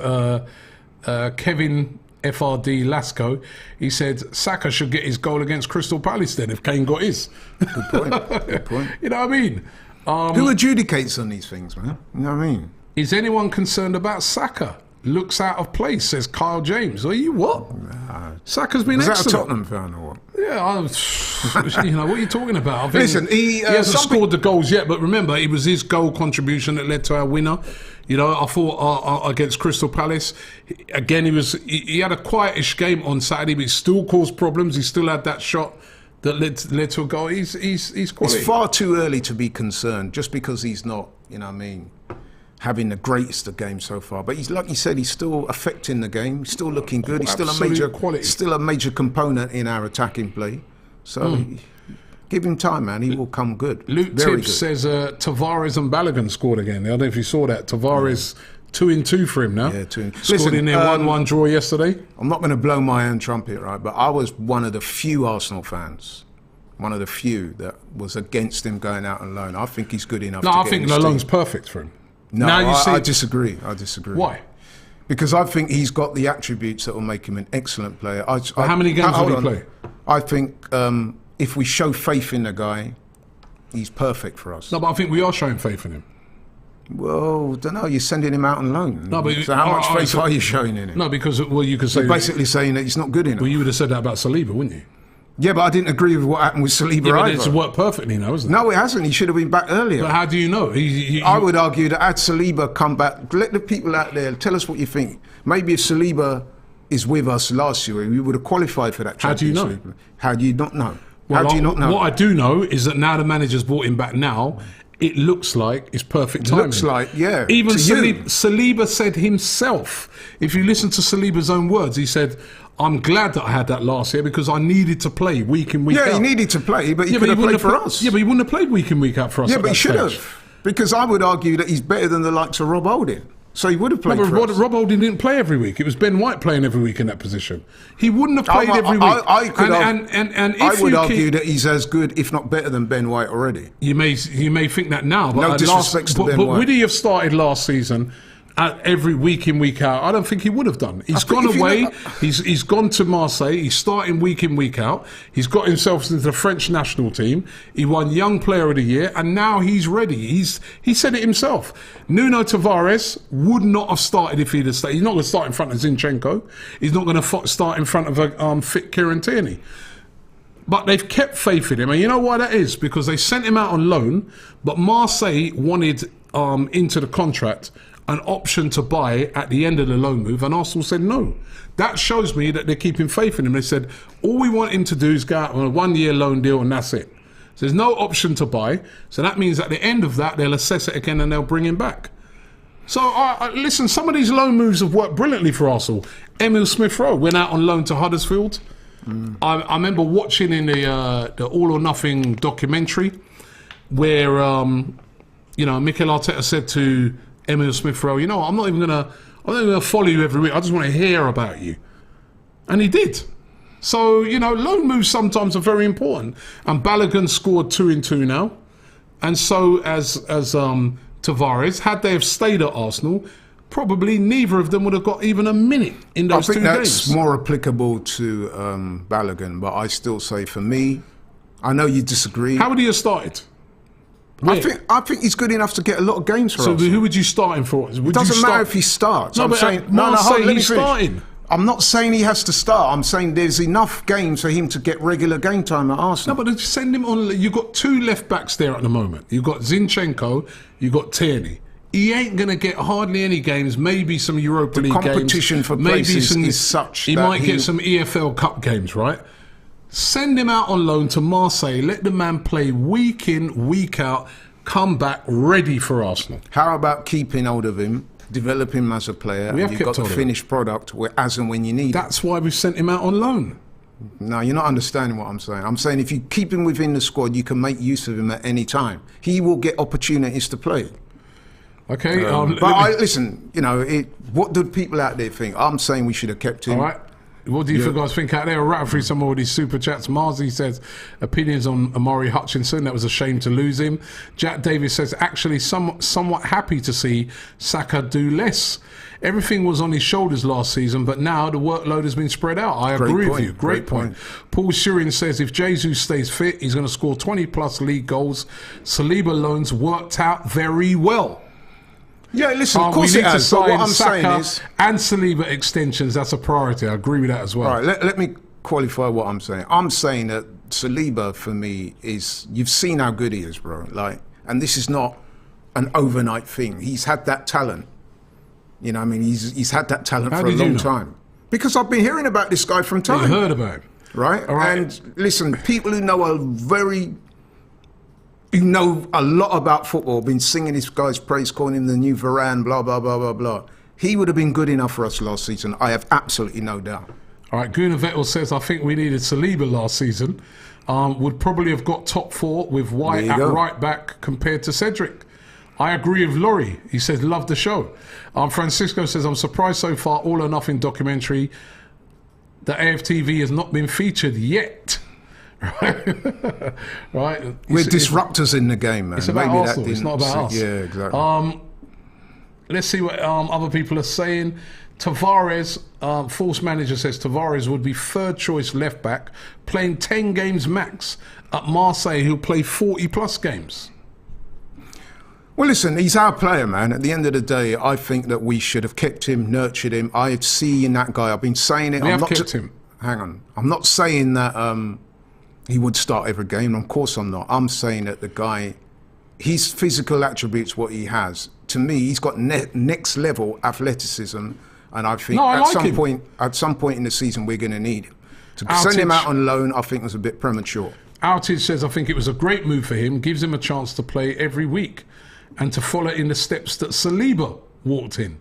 Kevin FRD Lasco. He said Saka should get his goal against Crystal Palace then if Kane got his. Good point. Good point. You know what I mean? Who adjudicates on these things, man? You know what I mean? Is anyone concerned about Saka? Looks out of place, says Kyle James. Are you what? Saka's been excellent. Is that a Tottenham fan or what? Yeah, you know, what are you talking about? I think Listen, he hasn't scored the goals yet, but remember, it was his goal contribution that led to our winner. You know, I thought against Crystal Palace, again, he had a quietish game on Saturday, but he still caused problems. He still had that shot that led to a goal. He's quality. It's far too early to be concerned, just because he's not, you know what I mean, having the greatest of games so far. But he's, like you said, he's still affecting the game. He's still looking good. He's still a major component in our attacking play. So give him time, man. He will come good. Luke Tibbs says Tavares and Balogun scored again. I don't know if you saw that. Tavares 2-2 for him now. Yeah, 2-2. Scored in their 1-1 draw yesterday. I'm not going to blow my own trumpet, right? But I was one of the few Arsenal fans, one of the few that was against him going out on loan. I think he's good enough. No, I think the loan's perfect for him. No, I disagree. Why? Because I think he's got the attributes that will make him an excellent player. How many games will he play? I think if we show faith in the guy, he's perfect for us. No, but I think we are showing faith in him. Well, don't know. You're sending him out on loan. No, but so how much faith are you showing in him? No, because you could say you're basically saying that he's not good enough. Well, you would have said that about Saliba, wouldn't you? Yeah, but I didn't agree with what happened with Saliba but either. it's worked perfectly now, isn't it? No, it hasn't. He should have been back earlier. But how do you know? I would argue that had Saliba come back, let the people out there tell us what you think. Maybe if Saliba is with us last year, we would have qualified for that Champions League. How do you not know? How do you not know? What I do know is that now the manager's brought him back now, it looks like it's perfect timing. Looks like, yeah. Even Saliba said himself, if you listen to Saliba's own words, he said, I'm glad that I had that last year because I needed to play week in, week out. Yeah, he needed to play, but he could have played for us. Yeah, but he wouldn't have played week in, week out for us. Yeah, but he should have. Because I would argue that he's better than the likes of Rob Holding. So he would have played for us. Rob Holding didn't play every week. It was Ben White playing every week in that position. He wouldn't have played every week. I would argue that he's as good, if not better, than Ben White already. You may think that now, but no disrespect to Ben White. But would he have started last season every week in, week out? I don't think he would have done. He's gone away. He's gone to Marseille. He's starting week in, week out. He's got himself into the French national team. He won Young Player of the Year, and now he's ready. He said it himself. Nuno Tavares would not have started if he'd have started. He's not going to start in front of Zinchenko. He's not going to start in front of a fit Kieran Tierney. But they've kept faith in him, and you know why that is? Because they sent him out on loan, but Marseille wanted into the contract an option to buy at the end of the loan move, and Arsenal said no. That shows me that they're keeping faith in him. They said, all we want him to do is go out on a 1-year loan deal, and that's it. So there's no option to buy. So that means at the end of that, they'll assess it again and they'll bring him back. So listen, some of these loan moves have worked brilliantly for Arsenal. Emile Smith-Rowe went out on loan to Huddersfield. I remember watching in the All or Nothing documentary where Mikel Arteta said to Emile Smith-Rowe, I'm not even gonna follow you every week. I just want to hear about you, and he did. So loan moves sometimes are very important. And Balogun scored 2 in 2 now, and so as Tavares. Had they have stayed at Arsenal, probably neither of them would have got even a minute in those 2 games. I think that's more applicable to Balogun, but I still say for me, I know you disagree. How would he have started? I think he's good enough to get a lot of games for us. So who would you start him for? It doesn't matter if he starts. No, he's starting. I'm not saying he has to start. I'm saying there's enough games for him to get regular game time at Arsenal. No, but send him on. You've got 2 left backs there at the moment. You've got Zinchenko, you've got Tierney. He ain't going to get hardly any games, maybe some Europa League games. The competition for places is such he might get some EFL Cup games, right? Send him out on loan to Marseille. Let the man play week in, week out, come back ready for Arsenal. How about keeping hold of him, develop him as a player, and you've got the finished product as and when you need it? That's why we've sent him out on loan. No, you're not understanding what I'm saying. I'm saying if you keep him within the squad, you can make use of him at any time. He will get opportunities to play. Okay. Listen, what do people out there think? I'm saying we should have kept him. All right. What do you guys think out there? I'll rattle through some of these super chats. Marzi says, opinions on Amari Hutchinson. That was a shame to lose him. Jack Davis says, actually somewhat happy to see Saka do less. Everything was on his shoulders last season, but now the workload has been spread out. I agree with you. Great point. Paul Shearing says, if Jesus stays fit, he's going to score 20-plus league goals. Saliba loans worked out very well. Yeah, listen, of course it has. But what I'm saying is... and Saliba extensions, that's a priority. I agree with that as well. All right, let me qualify what I'm saying. I'm saying that Saliba, for me, is... You've seen how good he is, bro. And this is not an overnight thing. He's had that talent. You know what I mean? He's had that talent for a long time. Because I've been hearing about this guy from time. You heard about him. Right? All right. And listen, people who know a lot about football, been singing this guy's praise, calling him the new Varane, blah, blah, blah, blah, blah. He would have been good enough for us last season. I have absolutely no doubt. All right, Gunnar Vettel says, I think we needed Saliba last season. Would probably have got top 4 with White at right back compared to Cedric. I agree with Laurie. He says, love the show. Francisco says, I'm surprised so far, All or Nothing documentary, the AFTV has not been featured yet. Right. We're disruptors in the game, man. It's about Arsenal. It's not about us. Yeah, exactly. Let's see what other people are saying. Tavares, False Manager says Tavares would be 3rd choice left back, playing 10 games max. At Marseille, he'll play 40-plus games. Well, listen, he's our player, man. At the end of the day, I think that we should have kept him, nurtured him. I see in that guy. I've been saying it. We have kept him. Hang on. I'm not saying that he would start every game. Of course I'm not. I'm saying that the guy, his physical attributes, what he has, to me, he's got next level athleticism, and I think at some point in the season we're going to need him. To send him out on loan, I think was a bit premature. Outage says, I think it was a great move for him, gives him a chance to play every week and to follow in the steps that Saliba walked in.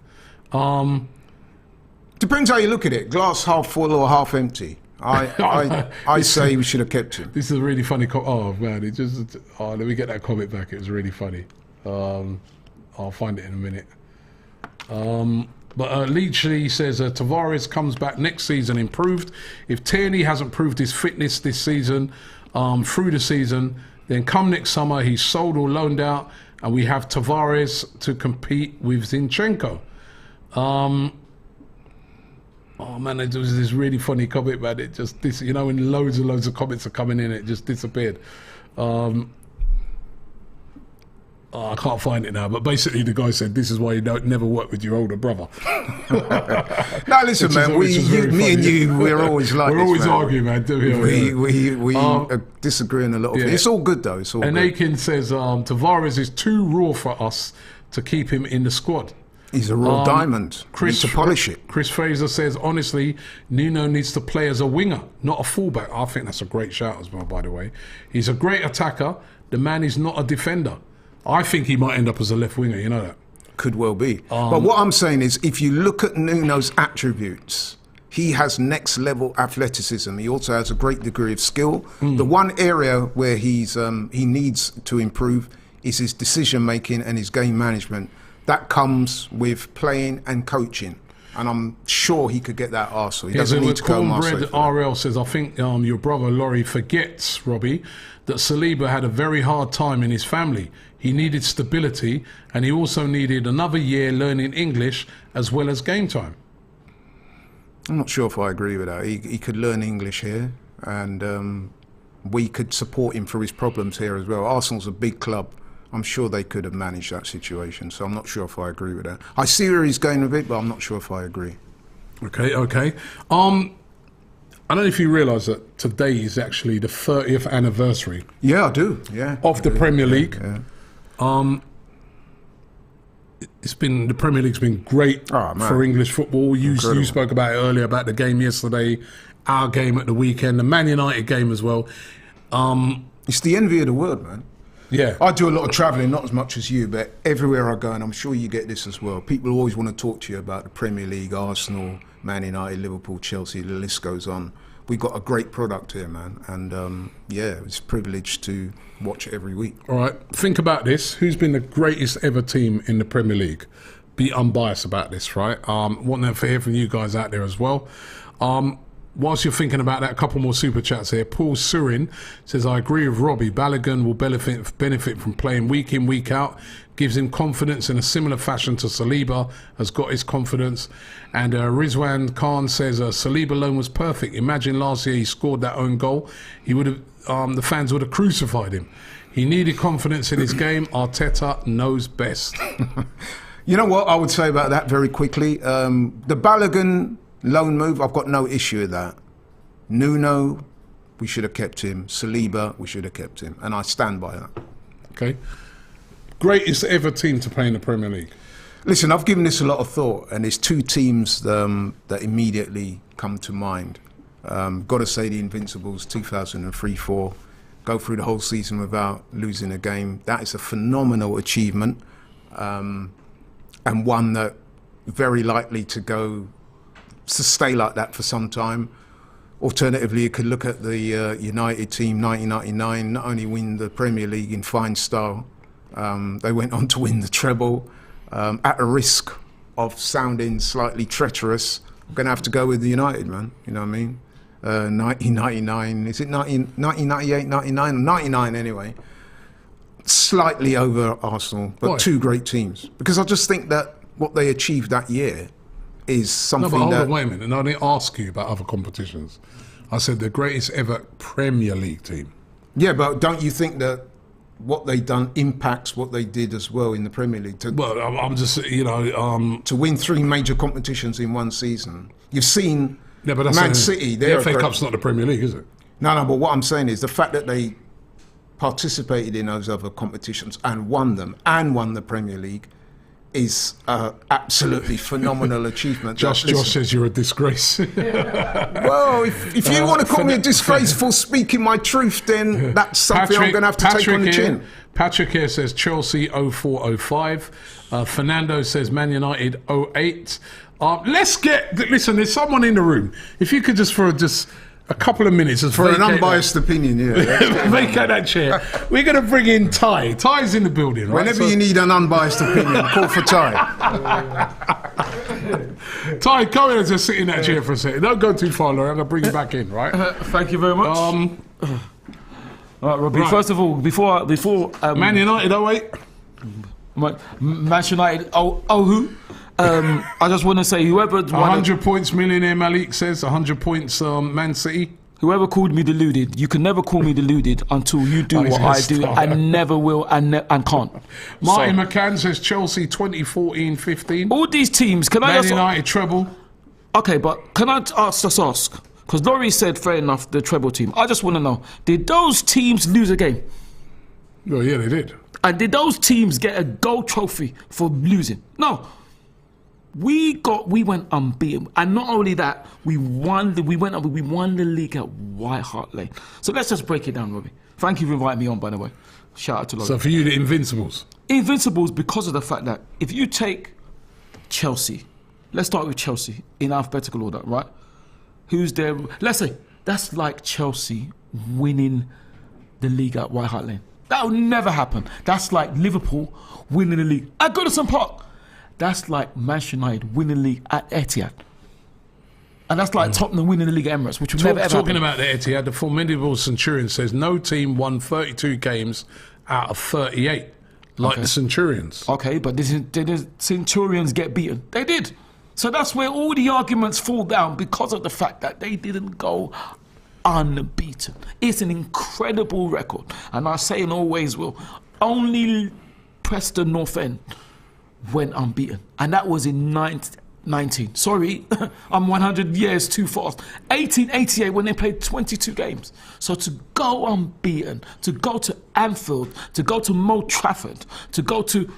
Depends how you look at it, glass half full or half empty. I say we should have kept him. This is a really funny comment. Oh man, let me get that comment back. It was really funny. I'll find it in a minute. But Leachley says Tavares comes back next season improved. If Tierney hasn't proved his fitness this season, through the season, then come next summer he's sold or loaned out, and we have Tavares to compete with Zinchenko. Oh man, there was this really funny comment about it. Just this, when loads and loads of comments are coming in, it just disappeared. I can't find it now, but basically the guy said, "This is why you don't never work with your older brother." No, listen, man. Me and you, we're always like we're always arguing, man. We disagree on a lot of things. It's all good though. It's all and good. Aiken says Tavares is too raw for us to keep him in the squad. He's a raw diamond. Chris, need to polish it. Chris Fraser says, honestly, Nuno needs to play as a winger, not a fullback. I think that's a great shout as well, by the way. He's a great attacker. The man is not a defender. I think he might end up as a left winger, you know that? Could well be. But what I'm saying is, if you look at Nuno's attributes, he has next level athleticism. He also has a great degree of skill. The one area where he needs to improve is his decision making and his game management. That comes with playing and coaching. And I'm sure he could get that at Arsenal. He doesn't need to go Marseille. RL says, I think your brother Laurie forgets, Robbie, that Saliba had a very hard time in his family. He needed stability, and he also needed another year learning English as well as game time. I'm not sure if I agree with that. He could learn English here, and we could support him through his problems here as well. Arsenal's a big club. I'm sure they could have managed that situation, so I'm not sure if I agree with that. I see where he's going with it, but I'm not sure if I agree. Okay. I don't know if you realise that today is actually the 30th anniversary. Yeah, I do. Yeah, of the Premier League. Yeah. The Premier League's been great for English football. You spoke about it earlier about the game yesterday, our game at the weekend, the Man United game as well. It's the envy of the world, man. Yeah, I do a lot of travelling, not as much as you, but everywhere I go, and I'm sure you get this as well, people always want to talk to you about the Premier League, Arsenal, Man United, Liverpool, Chelsea, the list goes on. We've got a great product here, man, and it's a privilege to watch it every week. All right, think about this. Who's been the greatest ever team in the Premier League? Be unbiased about this, right? Want to hear from you guys out there as well. Whilst you're thinking about that, a couple more super chats here. Paul Surin says, I agree with Robbie. Balogun will benefit from playing week in, week out. Gives him confidence in a similar fashion to Saliba has got his confidence. And Rizwan Khan says, Saliba loan was perfect. Imagine last year he scored that own goal. He would have, the fans would have crucified him. He needed confidence in his game. Arteta knows best. You know what I would say about that very quickly? The Balogun loan move, I've got no issue with that. Nuno, we should have kept him. Saliba, we should have kept him. And I stand by that. Okay. Greatest ever team to play in the Premier League? Listen, I've given this a lot of thought, and there's two teams that immediately come to mind. Got to say the Invincibles, 2003-04. Go through the whole season without losing a game. That is a phenomenal achievement, and one that very likely to stay like that for some time. Alternatively, you could look at the United team, 1999, not only win the Premier League in fine style, they went on to win the treble. At a risk of sounding slightly treacherous, I'm going to have to go with the United, man. You know what I mean? 1999, is it 1998, 99? 99 anyway. Slightly over Arsenal, but Two great teams. Because I just think that what they achieved that year is something No, but hold on, wait a minute. And I didn't ask you about other competitions. I said the greatest ever Premier League team. Yeah, but don't you think that what they done impacts what they did as well in the Premier League? Well, I'm just, to win 3 major competitions in one season. You've seen Man City. The FA Cup's not the Premier League, is it? No, but what I'm saying is the fact that they participated in those other competitions and won them, and won the Premier League, is absolutely phenomenal achievement. Josh says you're a disgrace. Well, if you want to call me a disgrace for speaking my truth, then that's something I'm going to have to take on the chin. Patrick here says Chelsea 0405. Fernando says Man United 08. Listen, there's someone in the room. If you could just for just a couple of minutes for an unbiased opinion, vacate that chair. We're going to bring in Ty. Ty's in the building, right? Whenever you need an unbiased opinion, call for Ty. Ty, come in and just sit in that chair for a second. Don't go too far, Laurie. I'm going to bring you back in, right? Thank you very much. All right, Robbie. Right. First of all, before Man United 08. Man United who? I just want to say whoever 100 points millionaire Malik says 100 points Man City. Whoever called me deluded, you can never call me deluded until you do what I do. I never will and can't. Martin McCann says Chelsea 2014-15. All these teams, can I Man United treble. Okay, but can I ask? Because Laurie said, fair enough, the treble team. I just want to know, did those teams lose a game? Well, yeah, they did. And did those teams get a gold trophy for losing? No. We went unbeaten, and not only that, we won the league at White Hart Lane. So let's just break it down, Robbie. Thank you for inviting me on, by the way. Shout out to Laurie. So for you, the Invincibles. Invincibles, because of the fact that if you take Chelsea, let's start with Chelsea in alphabetical order, right? Who's there? Let's say that's like Chelsea winning the league at White Hart Lane. That will never happen. That's like Liverpool winning the league at Goodison Park. That's like Manchester United winning the league at Etihad. And that's like Tottenham winning the league at Emirates, which will never ever Talking happen. about the Etihad, the formidable Centurion says no team won 32 games out of 38, like the Centurions. Okay, but did the Centurions get beaten? They did. So that's where all the arguments fall down, because of the fact that they didn't go unbeaten. It's an incredible record. And I say and always will, only Preston North End went unbeaten, and that was in 19. Sorry, I'm 100 years too fast. 1888, when they played 22 games. So to go unbeaten, to go to Anfield, to go to Mold Trafford, to go to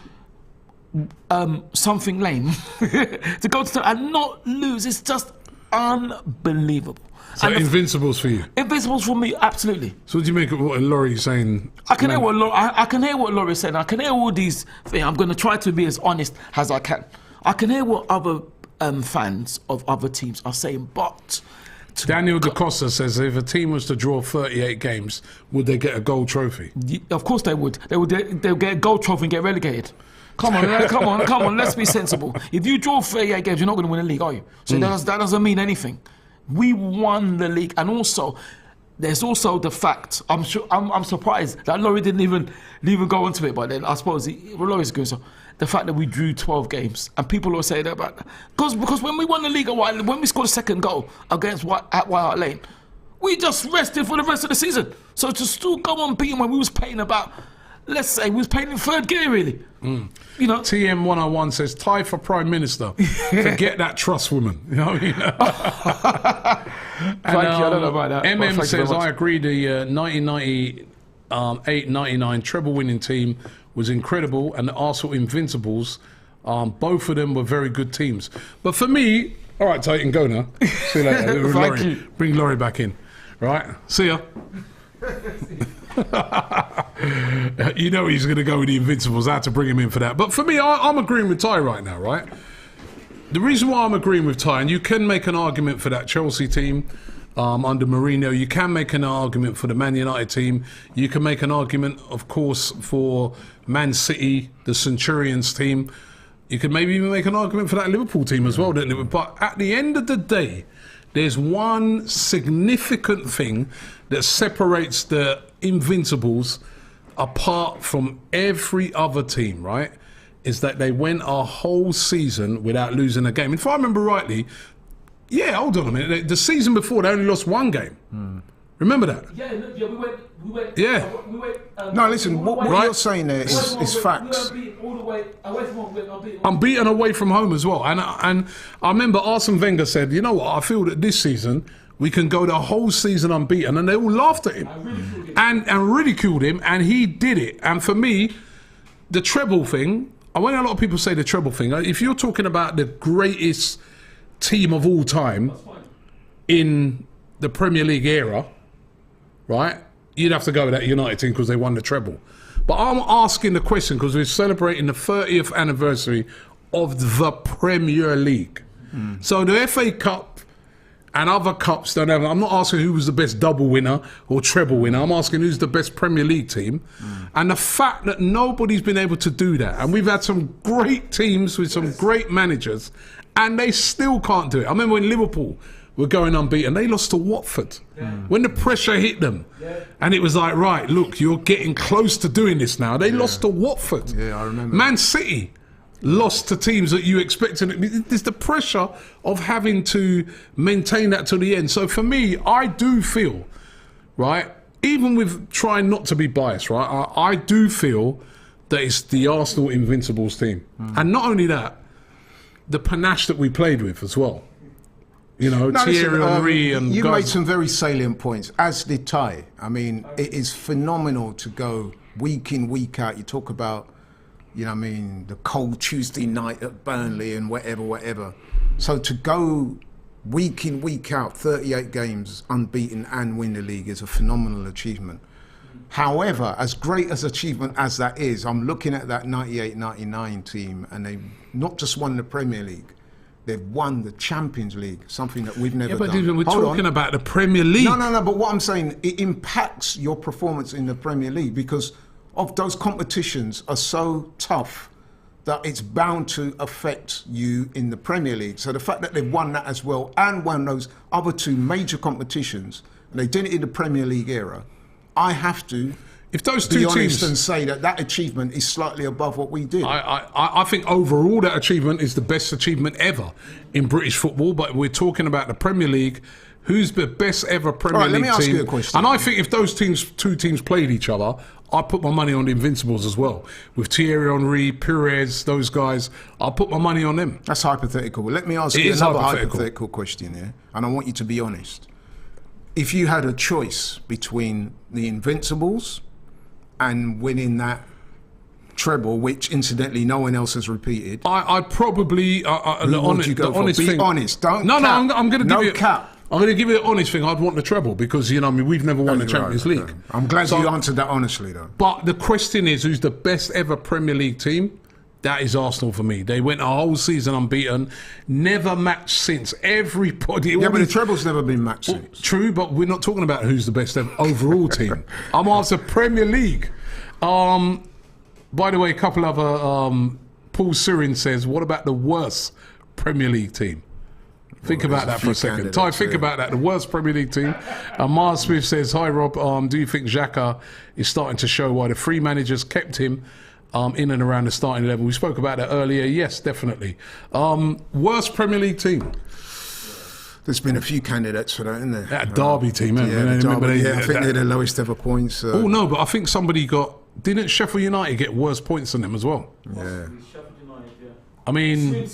something lane, to go to and not lose, it's just unbelievable. So Invincibles for you? Invincibles for me, absolutely. So what do you make of what Laurie's saying? I can hear what Laurie's saying. I can hear all these things. I'm going to try to be as honest as I can. I can hear what other fans of other teams are saying, but... Daniel DaCosta says if a team was to draw 38 games, would they get a gold trophy? Of course they would. They'll get a gold trophy and get relegated. Come on, let's be sensible. If you draw 38 games, you're not going to win a league, are you? So that doesn't mean anything. We won the league, and also there's also the fact. I'm surprised that Laurie didn't even go into it, but then I suppose Laurie's good. So the fact that we drew 12 games, and people will say that about because when we won the league, when we scored a second goal against at White Hart Lane, we just rested for the rest of the season. So to still go unbeaten when we was playing about, let's say we was playing in third gear, really. You know, TM101 says tie for Prime Minister. Forget that trust woman. You know what I mean? Thank you. I don't know about that. MM says I agree. The 1998-99 treble winning team was incredible, and the Arsenal Invincibles, both of them were very good teams. But for me, all right, Titan, go now. See you later. Thank you. Bring Laurie back in. Right, see ya. You know he's going to go with the Invincibles. I had to bring him in for that. But for me, I'm agreeing with Ty right now, right? The reason why I'm agreeing with Ty, and you can make an argument for that Chelsea team under Mourinho, you can make an argument for the Man United team, you can make an argument, of course, for Man City, the Centurions team, you could maybe even make an argument for that Liverpool team as well, don't you? But at the end of the day, there's one significant thing that separates the Invincibles apart from every other team, right? Is that they went a whole season without losing a game. If I remember rightly, hold on a minute. The season before, they only lost one game. Remember that? Yeah, we went. Yeah. No, listen, what you're saying there is facts. Unbeaten away from home as well. And I remember Arsene Wenger said, you know what, I feel that this season we can go the whole season unbeaten, and they all laughed at him and ridiculed him, and he did it. And for me, the treble thing, when a lot of people say the treble thing, if you're talking about the greatest team of all time in the Premier League era, right, you'd have to go with that United team because they won the treble. But I'm asking the question because we're celebrating the 30th anniversary of the Premier League. So the FA Cup and other cups don't have. I'm not asking who was the best double winner or treble winner. I'm asking who's the best Premier League team. And the fact that nobody's been able to do that, and we've had some great teams with some great managers, and they still can't do it. I remember when Liverpool were going unbeaten, they lost to Watford. When the pressure hit them, and it was like, right, look, you're getting close to doing this now. They lost to Watford. Yeah, I remember. Man City lost to teams that you expected. There's the pressure of having to maintain that to the end. So for me, I do feel, right, even with trying not to be biased, right, I do feel that it's the Arsenal Invincibles team. And not only that, the panache that we played with as well. You know, Thierry Henry and... You made some very salient points, as did Ty. I mean, it is phenomenal to go week in, week out. You talk about, you know what I mean, the cold Tuesday night at Burnley and whatever. So to go week in, week out, 38 games unbeaten and win the league is a phenomenal achievement. However, as great as achievement as that is, I'm looking at that 98-99 team, and they not just won the Premier League, they've won the Champions League, something that we've never done. Yeah, but we're talking about the Premier League. No, but what I'm saying, it impacts your performance in the Premier League because of those competitions are so tough that it's bound to affect you in the Premier League. So the fact that they've won that as well and won those other two major competitions, and they did it in the Premier League era, I have to if those be two honest teams and say that achievement is slightly above what we did. I think overall that achievement is the best achievement ever in British football, but we're talking about the Premier League. Who's the best ever Premier League team? Let me ask you a question. And I think if those two teams played each other, I put my money on the Invincibles as well. With Thierry Henry, Pires, those guys, I'll put my money on them. That's hypothetical. Let me ask you another hypothetical question here, and I want you to be honest. If you had a choice between the Invincibles and winning that treble, which incidentally no one else has repeated, I'd probably be honest. Don't no, cap. I'm going to give you cap. I'm going to give you the honest thing. I'd want the treble because, you know, I mean, we've never won the Champions League. Okay. I'm glad you answered that honestly, though. But the question is, who's the best ever Premier League team? That is Arsenal for me. They went a whole season unbeaten, never matched since. Everybody... Yeah, but the treble's never been matched since. True, but we're not talking about who's the best overall team. I'm after Premier League. By the way, a couple other... Paul Surin says, what about the worst Premier League team? Think about that for a second. Ty, think about that. The worst Premier League team. Mars Smith says, hi Rob, do you think Xhaka is starting to show why the three managers kept him in and around the starting level? We spoke about that earlier. Yes, definitely. Worst Premier League team? There's been a few candidates for that, isn't there? That Derby team, I think they're the lowest ever points. Oh, no, but I think somebody got... Didn't Sheffield United get worse points than them as well? Yeah. I mean,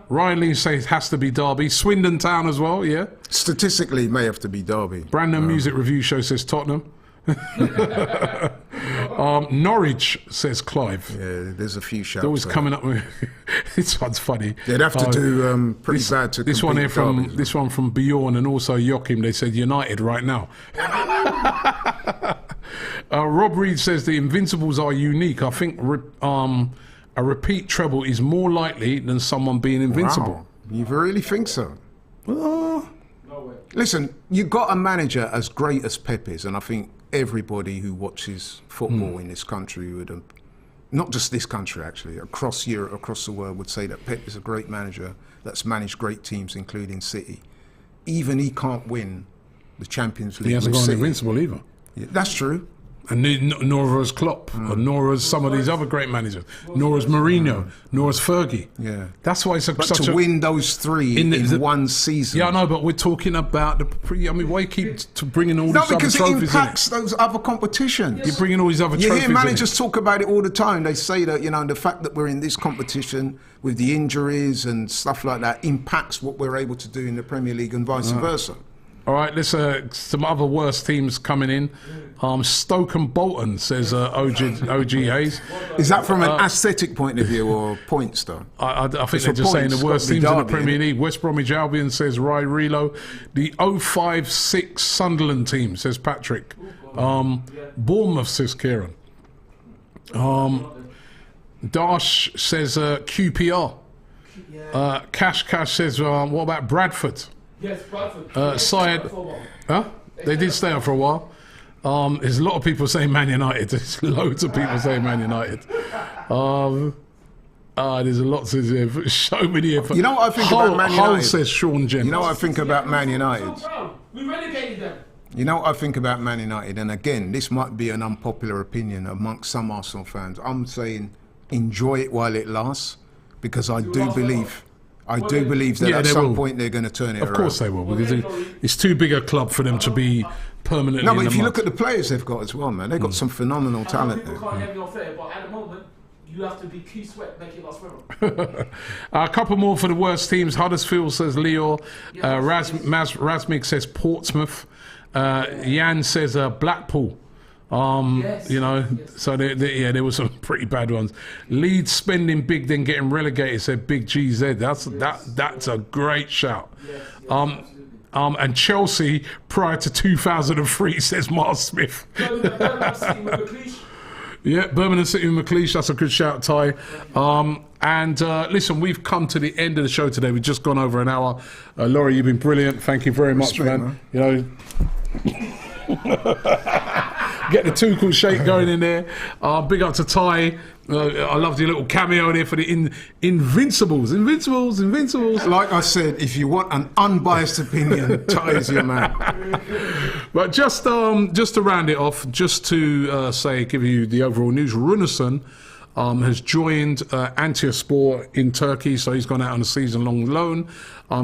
Ryan Lee says it has to be Derby. Swindon Town as well, yeah? Statistically, it may have to be Derby. Brandon Music Review Show says Tottenham. Norwich says Clive. Yeah, there's a few shouts. They're always coming up with... This one's funny. They'd have to do pretty bad to this one here from This one from Bjorn and also Joachim. They said United right now. Rob Reed says the Invincibles are unique. I think... a repeat treble is more likely than someone being invincible. Wow. You really think so? Listen, you got a manager as great as Pep is, and I think everybody who watches football in this country would, not just this country actually, across Europe, across the world, would say that Pep is a great manager that's managed great teams, including City. Even he can't win the Champions League. He hasn't gone invincible either. Yeah, that's true. And nor has Klopp, or nor has some of these other great managers, nor has Mourinho, nor has Fergie. Yeah, that's why it's such to win those three in one season. Yeah, I know, but we're talking about I mean, why you keep bringing all these other trophies in? No, because it impacts those other competitions. You're bringing all these other trophies in. You hear managers talk about it all the time. They say that, you know, the fact that we're in this competition with the injuries and stuff like that impacts what we're able to do in the Premier League and vice versa. All right, let's some other worst teams coming in. Stoke and Bolton, says OG Hayes. Is that from an aesthetic point of view or points, though? I think they're just saying the worst teams in the Premier League. West Bromwich Albion, says Rai Relo. The 056 Sunderland team, says Patrick. Bournemouth, says Kieran. Dash says QPR. Cash says, what about Bradford? Yes, Bradford. Syed, they did stay up for a while. There's a lot of people saying Man United. There's loads of people saying Man United. There's a lot to so many. You know what I think about Man United? Hull, says Sean Jennings. You know what I think about Man United? We relegated them. You know what I think about Man United? And again, this might be an unpopular opinion amongst some Arsenal fans. I'm saying enjoy it while it lasts, because I do believe that at some point they're going to turn it around. Of course they will, because it's too big a club for them to be permanently. No, but if you look at the players they've got as well, man, they've got some phenomenal talent there. Can't have your fair, but at the moment, you have to be key sweat, make it last forever. A couple more for the worst teams. Huddersfield, says Leo. Razmig says Portsmouth. Jan says Blackpool. So there were some pretty bad ones. Leeds spending big, then getting relegated, said Big GZ. That's a great shout. And Chelsea prior to 2003, says Mark Smith. Yeah, Birmingham City with McLeish. That's a good shout, Ty. Listen, we've come to the end of the show today. We've just gone over an hour. Laurie, you've been brilliant. Thank you very much, man. You know, get the Tuchel shake going in there. Big up to Ty. I loved your little cameo there for the Invincibles. Like I said, if you want an unbiased opinion, Ty is your man. But just to round it off, just to give you the overall news, Runarsson has joined Antalyaspor in Turkey, so he's gone out on a season-long loan.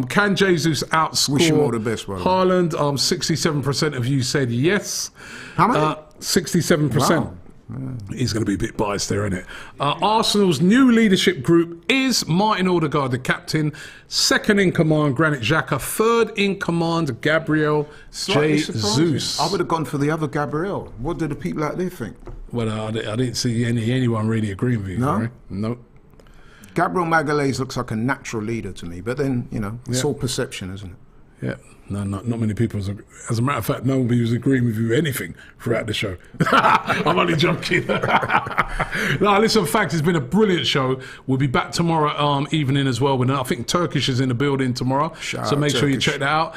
Can Jesus outscore Wish him all the best, brother. Haaland? 67% of you said yes. How many? 67%. Wow. He's going to be a bit biased there, isn't it? Arsenal's new leadership group is Martin Odegaard, the captain. Second in command, Granit Xhaka. Third in command, Gabriel Jesus. I would have gone for the other Gabriel. What do the people out there think? Well, I didn't see anyone really agreeing with you. No? Right? No. Gabriel Magalhaes looks like a natural leader to me, but then, it's all perception, isn't it? Yeah. No, not many people. As a matter of fact, nobody was agreeing with you anything throughout the show. I'm only joking. No, listen, in fact, it's been a brilliant show. We'll be back tomorrow evening as well. I think Turkish is in the building tomorrow. So make sure you check that out.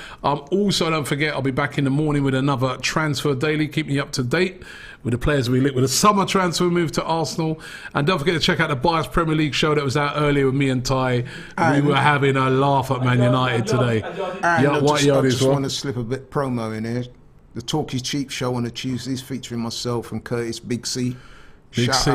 Also, don't forget, I'll be back in the morning with another Transfer Daily, keeping you up to date with the players we linked with a summer transfer move to Arsenal. And don't forget to check out the Bias Premier League show that was out earlier with me and Ty. We were having a laugh at Man United today. I just want to slip a bit promo in here. The Talk is Cheap show on the Tuesdays, featuring myself and Curtis Big C. Shout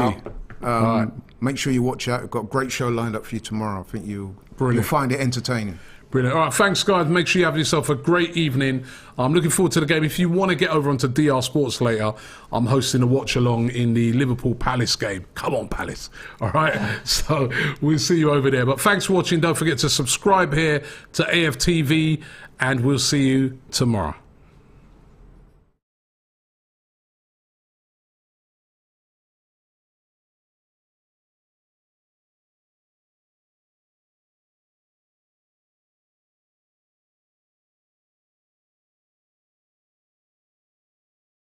out. Make sure you watch out. We've got a great show lined up for you tomorrow. I think you'll find it entertaining. Brilliant. All right, thanks, guys. Make sure you have yourself a great evening. I'm looking forward to the game. If you want to get over onto DR Sports later, I'm hosting a watch-along in the Liverpool-Palace game. Come on, Palace. All right? So we'll see you over there. But thanks for watching. Don't forget to subscribe here to AFTV, and we'll see you tomorrow.